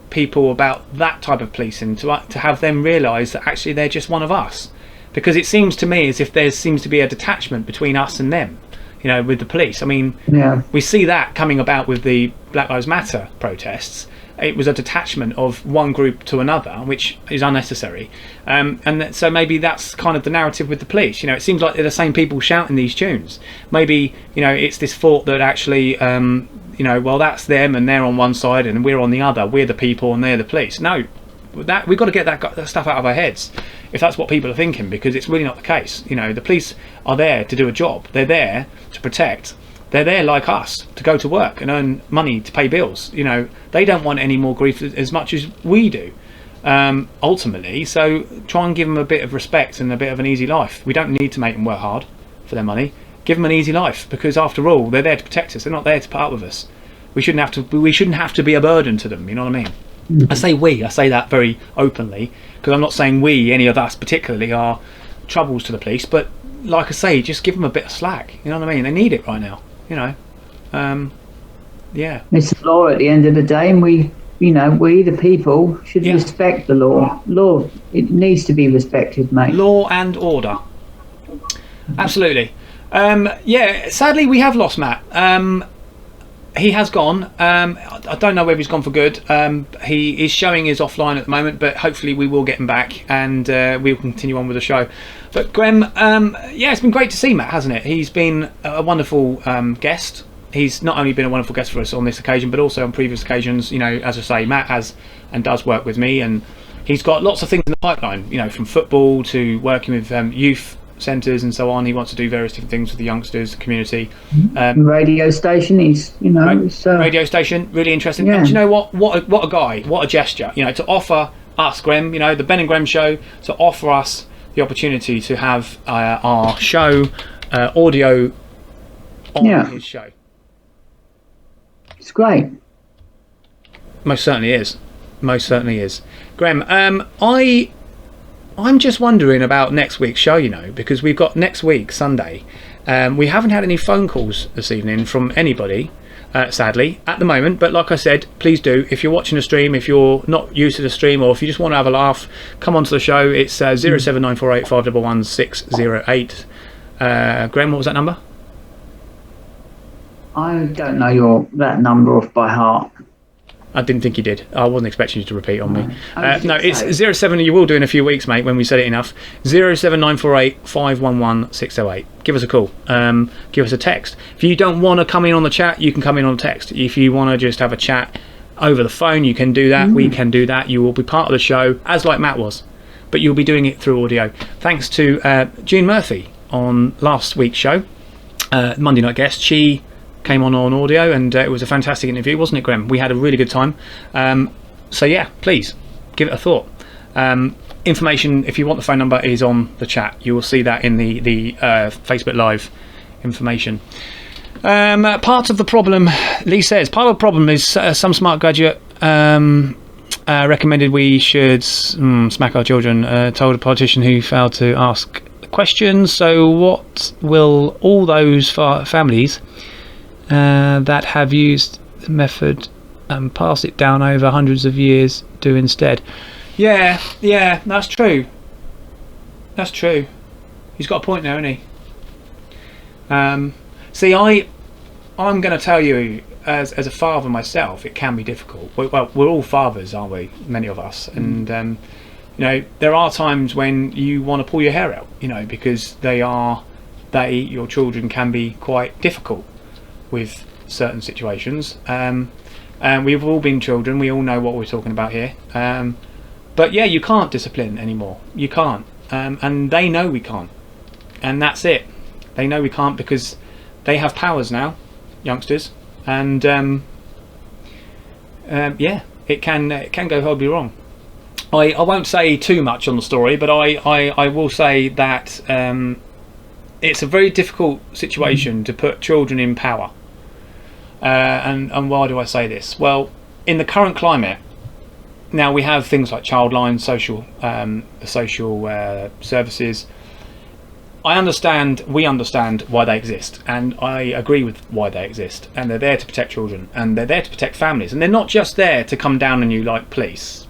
people about that type of policing to have them realise that actually they're just one of us, because it seems to me as if there seems to be a detachment between us and them, with the police. I mean, we see that coming about with the Black Lives Matter protests. It was a detachment of one group to another, which is unnecessary, so maybe that's kind of the narrative with the police. It seems like they're the same people shouting these tunes. Maybe it's this thought that actually well, that's them and they're on one side and we're on the other, we're the people and they're the police. No, that we've got to get that stuff out of our heads if that's what people are thinking, because it's really not the case. The police are there to do a job. They're there to protect. They're there like us to go to work and earn money to pay bills. They don't want any more grief as much as we do, ultimately. So try and give them a bit of respect and a bit of an easy life. We don't need to make them work hard for their money. Give them an easy life, because after all, they're there to protect us. They're not there to put up with us. We shouldn't have to be a burden to them. You know what I mean? I say we. I say that very openly, because I'm not saying we, any of us particularly, are troubles to the police. But like I say, just give them a bit of slack. You know what I mean? They need it right now. Yeah. It's the law at the end of the day, and we the people should respect the law. Law, it needs to be respected, mate. Law and order. Absolutely. Yeah, sadly we have lost Matt. He has gone. I don't know whether he's gone for good. He is showing his offline at the moment, but hopefully we will get him back, and we'll continue on with the show. But Graham, yeah, it's been great to see Matt, hasn't it? He's been a wonderful guest. He's not only been a wonderful guest for us on this occasion, but also on previous occasions. As I say, Matt has and does work with me, and he's got lots of things in the pipeline. From football to working with youth centres and so on. He wants to do various different things with the youngsters, the community. Radio station, he's, you know, Radio station, really interesting. Yeah. And do you know what? What a guy! What a gesture! You know, to offer us, Grem, you know, the Ben&Grem Show, to offer us the opportunity to have our show audio on his show. It's great. Most certainly is. Most certainly is. Grem, I'm just wondering about next week's show, you know, because we've got next week, Sunday. We haven't had any phone calls this evening from anybody, sadly, at the moment. But like I said, please do. If you're watching the stream, if you're not used to the stream, or if you just want to have a laugh, come onto the show. It's 07948 511 608. Graham, what was that number? I don't know that number off by heart. I didn't think you did. I wasn't expecting you to repeat on me. No, it's 07. You will do in a few weeks, mate, when we said it enough. 07948 511 608. Give us a call. Give us a text. If you don't want to come in on the chat, you can come in on text. If you want to just have a chat over the phone, you can do that. We can do that. You will be part of the show, as like Matt was, but you'll be doing it through audio. Thanks to June Murphy on last week's show, Monday night guest. She came on audio, and it was a fantastic interview, wasn't it, Graham? We had a really good time. So yeah, please give it a thought. Information, if you want the phone number, is on the chat. You will see that in the Facebook Live information. Part of the problem, Lee says, part of the problem is some smart graduate recommended we should smack our children, told a politician who failed to ask questions. So what will all those families that have used the method and passed it down over hundreds of years do instead? Yeah, that's true. That's true. He's got a point there, hasn't he? See, I'm going to tell you, as a father myself, it can be difficult. Well, we're all fathers, aren't we? Many of us, and you know, there are times when you want to pull your hair out, you know, because your children can be quite difficult with certain situations. We've all been children, we all know what we're talking about here. But yeah, you can't discipline anymore. You can't. And they know we can't. And that's it. They know we can't because they have powers now, youngsters. And yeah, it can go horribly wrong. I won't say too much on the story, but I will say that it's a very difficult situation to put children in power. And why do I say this? Well, in the current climate, now we have things like Childline, social services. We understand why they exist, and I agree with why they exist. And they're there to protect children, and they're there to protect families. And they're not just there to come down on you like police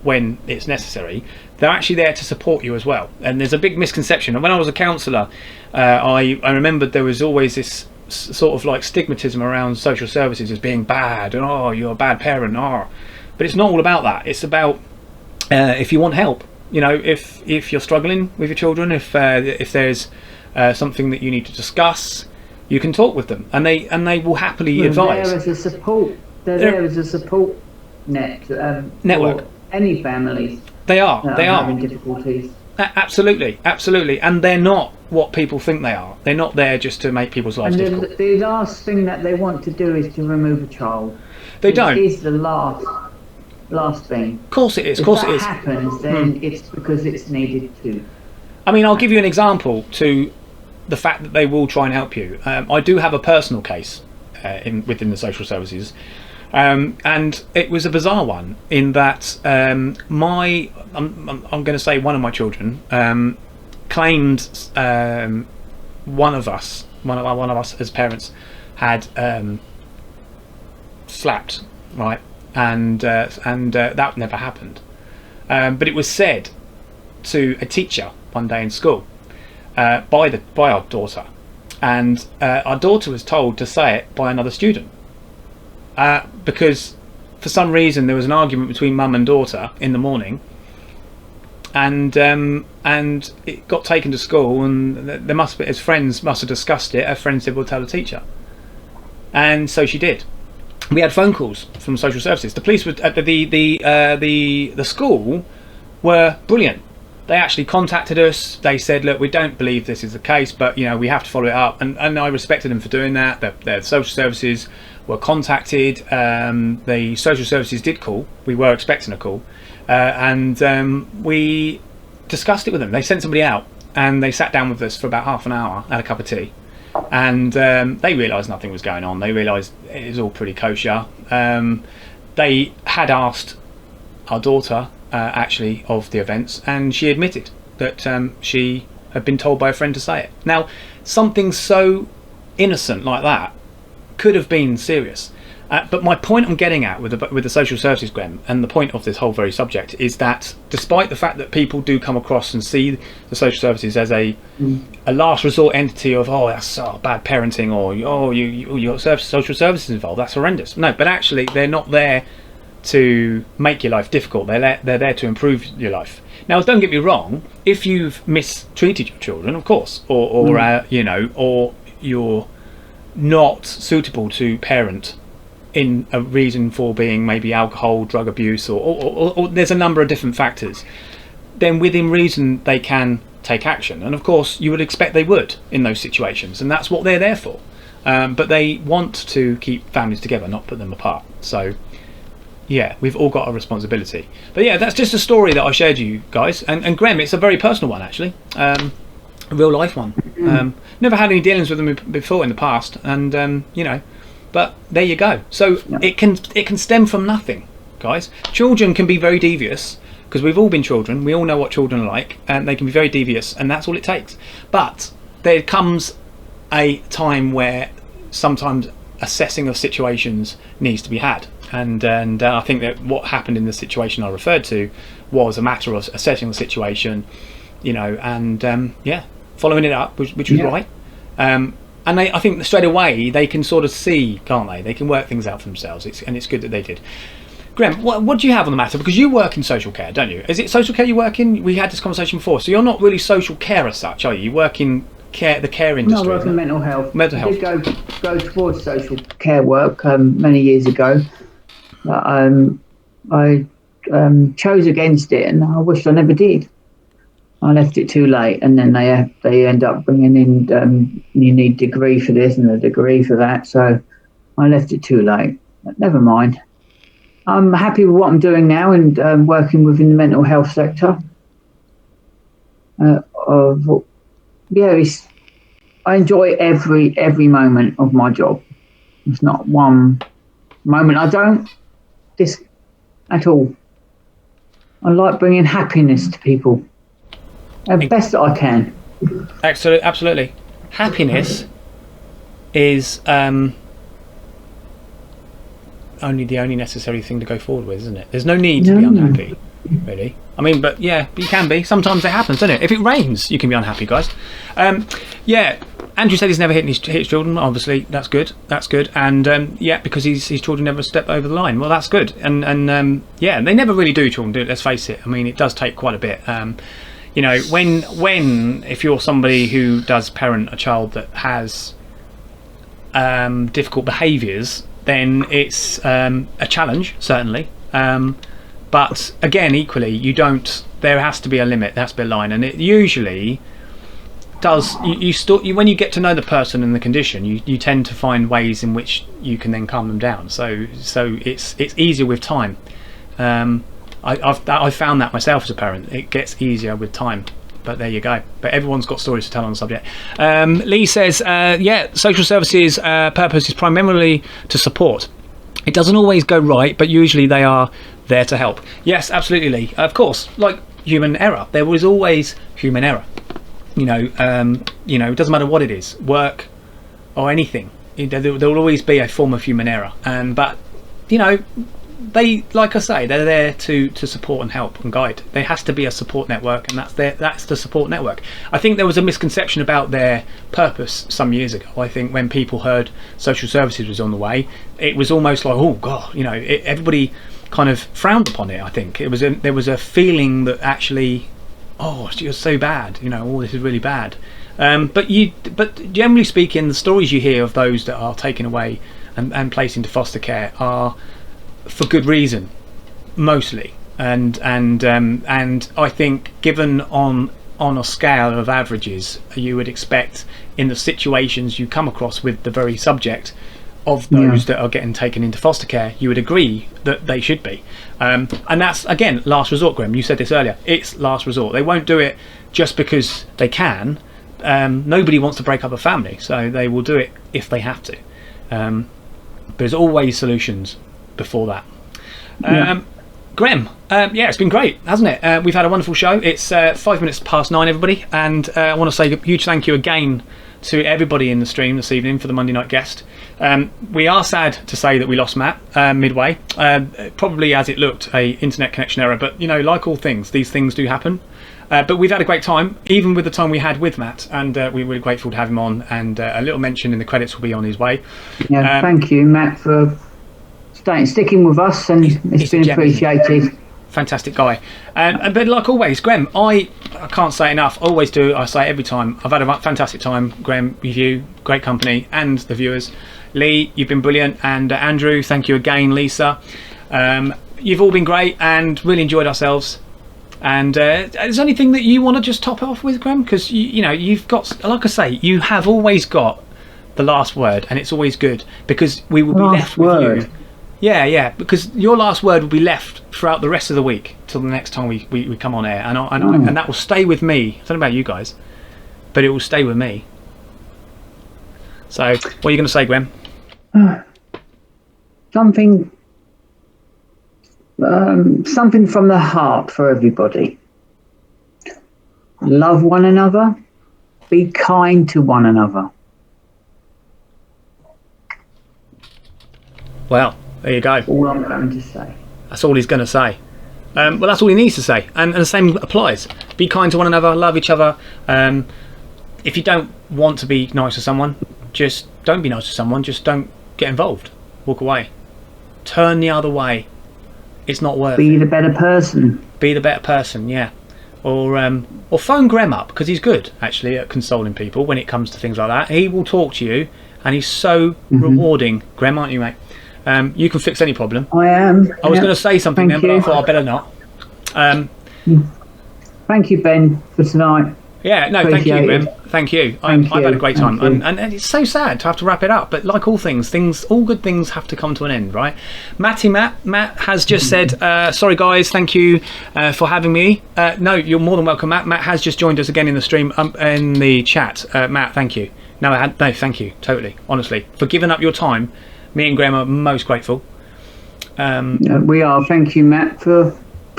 when it's necessary. They're actually there to support you as well. And there's a big misconception. And when I was a counsellor, I remembered there was always this sort of like stigmatism around social services as being bad, and oh, you're a bad parent, but it's not all about that. It's about if you want help, you know, if you're struggling with your children, if there's something that you need to discuss, you can talk with them, and they will happily advise. There as a support. They're there as a support network. For any families. They are having difficulties. Absolutely, and they're not what people think they are. They're not there just to make people's lives difficult. The last thing that they want to do is to remove a child. They don't. It is the last thing. Of course it is. If that happens, then it's because it's needed to. I mean, I'll give you an example to the fact that they will try and help you. I do have a personal case within the social services. And it was a bizarre one in that I'm going to say one of my children claimed one of us as parents had slapped, right, and that never happened, but it was said to a teacher one day in school by our daughter, and our daughter was told to say it by another student. Because for some reason there was an argument between mum and daughter in the morning, and it got taken to school, and there must be, his friends must have discussed it. Her friend said, "We'll tell the teacher," and so she did. We had phone calls from social services. The police were at the school were brilliant. They actually contacted us. They said, look, we don't believe this is the case, but you know, we have to follow it up, and I respected them for doing that. Their social services were contacted. The social services did call. We were expecting a call, and we discussed it with them. They sent somebody out and they sat down with us for about half an hour, had a cup of tea, and they realised nothing was going on. They realised it was all pretty kosher. They had asked our daughter actually of the events, and she admitted that she had been told by a friend to say it. Now, something so innocent like that could have been serious. But my point I'm getting at with the social services, Grem, and the point of this whole very subject is that despite the fact that people do come across and see the social services as a last resort entity of, oh, that's bad parenting, or oh, you got social services involved, that's horrendous. No, but actually they're not there to make your life difficult. They're there to improve your life. Now, don't get me wrong. If you've mistreated your children, of course, or you know, or you're not suitable to parent in a reason for being maybe alcohol, drug abuse, or there's a number of different factors, then within reason they can take action, and of course you would expect they would in those situations, and that's what they're there for. But they want to keep families together, not put them apart. So yeah, we've all got a responsibility. But yeah, that's just a story that I shared you guys, and Grem, it's a very personal one actually, a real life one. Never had any dealings with them before in the past, and you know, but there you go. So it can stem from nothing, guys. Children can be very devious, because we've all been children. We all know what children are like, and they can be very devious, and that's all it takes. But there comes a time where sometimes assessing of situations needs to be had, and I think that what happened in the situation I referred to was a matter of assessing the situation, you know, and yeah, following it up, which was right. And I think straight away they can sort of see, can't they? They can work things out for themselves, and it's good that they did. Grem, what do you have on the matter? Because you work in social care, don't you? Is it social care you work in? We had this conversation before, so you're not really social care as such, are you? You work in the care industry. No, I work in mental health. Mental health. I did go towards social care work many years ago. But, I chose against it, and I wish I never did. I left it too late, and then they end up bringing in you need degree for this and a degree for that. So I left it too late. But never mind. I'm happy with what I'm doing now and working within the mental health sector. I enjoy every moment of my job. There's not one moment I don't at all. I like bringing happiness to people. The best that I can. Absolutely. Happiness is only necessary thing to go forward with, isn't it? There's no need to be unhappy, really. I mean, but yeah, you can be. Sometimes it happens, doesn't it? If it rains, you can be unhappy, guys. Yeah, Andrew said he's never hit his children. Obviously, that's good. That's good. And yeah, because his children never step over the line. Well, that's good. And yeah, they never really do, children do. Let's face it. I mean, it does take quite a bit. You know, if you're somebody who does parent a child that has difficult behaviours, then it's a challenge, certainly. But again, equally, there has to be a limit, there has to be a line, and it usually does. When you get to know the person and the condition, you tend to find ways in which you can then calm them down. So it's easier with time. I've found that myself as a parent. It gets easier with time. But there you go. But everyone's got stories to tell on the subject. Lee says, yeah, social services purpose is primarily to support. It doesn't always go right, but usually they are there to help. Yes, absolutely, Lee. Of course, like human error. There was always human error. You know, it doesn't matter what it is, work or anything. There will always be a form of human error. But you know, they, like I say, they're there to support and help and guide. There has to be a support network, and that's the support network. I think there was a misconception about their purpose some years ago. I think when people heard social services was on the way, it was almost like, oh God, you know, everybody kind of frowned upon it. I think there was a feeling that actually, oh, you're so bad, you know, oh, this is really bad. But generally speaking, the stories you hear of those that are taken away and placed into foster care are for good reason, mostly. and I think given on a scale of averages, you would expect in the situations you come across with the very subject of those that are getting taken into foster care, you would agree that they should be, and that's again last resort. Graham, you said this earlier, it's last resort. They won't do it just because they can. Nobody wants to break up a family, so they will do it if they have to. There's always solutions before that. Graham, it's been great, hasn't it? We've had a wonderful show. It's 5 minutes past 9, everybody, and I want to say a huge thank you again to everybody in the stream this evening for the Monday night guest. We are sad to say that we lost Matt midway, probably as it looked a internet connection error, but like all things, these things do happen. But we've had a great time, even with the time we had with Matt, and we're really grateful to have him on, and a little mention in the credits will be on his way. Thank you, Matt, for sticking with us, and it's been appreciated. Fantastic guy. But like always, Graham, I can't say enough. I always do. I say it every time. I've had a fantastic time, Graham, with you. Great company, and the viewers. Lee, you've been brilliant, and Andrew, thank you again. Lisa, you've all been great and really enjoyed ourselves. And is there anything that you want to just top off with, Graham? Because you've got, like I say, you have always got the last word, and it's always good because we will be left with you. Yeah, because your last word will be left throughout the rest of the week till the next time we come on air, and that will stay with me. I don't know about you guys, but it will stay with me. So, what are you going to say, Graham? Something from the heart for everybody. Love one another. Be kind to one another. Well, there you go. All I'm going to say. That's all he's going to say. Well, that's all he needs to say, and the same applies. Be kind to one another, love each other. If you don't want to be nice to someone, just don't be nice to someone. Just don't get involved. Walk away. Turn the other way. It's not worth it. Be the better person. Be the better person, yeah. Or phone Graham up, because he's good actually at consoling people when it comes to things like that. He will talk to you, and he's so rewarding. Graham, aren't you, mate? You can fix any problem. I am. I was going to say something then, but I thought I better not. Thank you, Ben, for tonight. Yeah, no, thank you, Graham. Thank you. I've had a great time, and it's so sad to have to wrap it up. But like all things, all good things have to come to an end, right? Matt has just said, "Sorry guys, thank you for having me." No, you're more than welcome, Matt. Matt has just joined us again in the stream, in the chat. Matt, thank you. No, thank you, totally, honestly, for giving up your time. Me and Graham are most grateful. We are. Thank you, Matt, for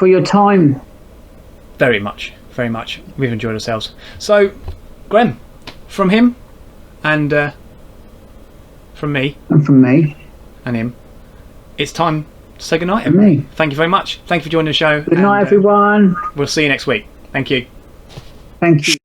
your time. Very much. Very much. We've enjoyed ourselves. So, Graham, from him and from me. And from me. And him. It's time to say goodnight, everybody. Thank you very much. Thank you for joining the show. Good night, everyone. We'll see you next week. Thank you. Thank you.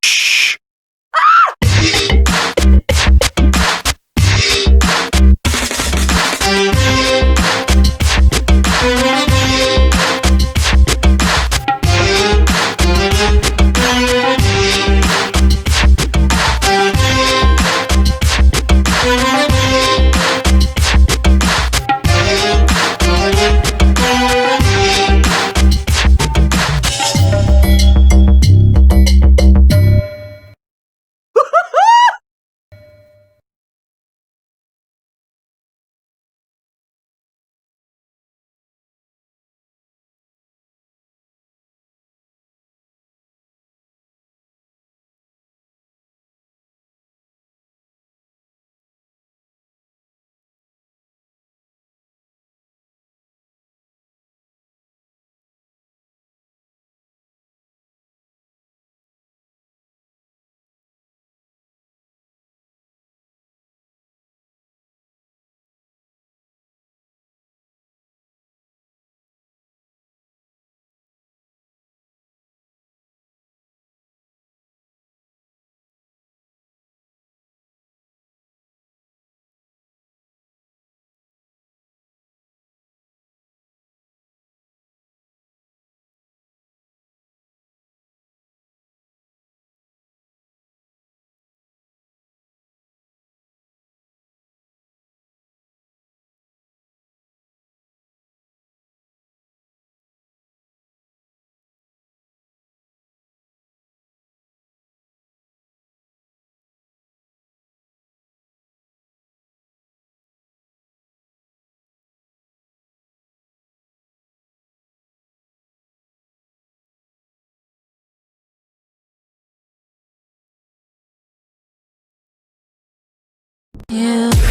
You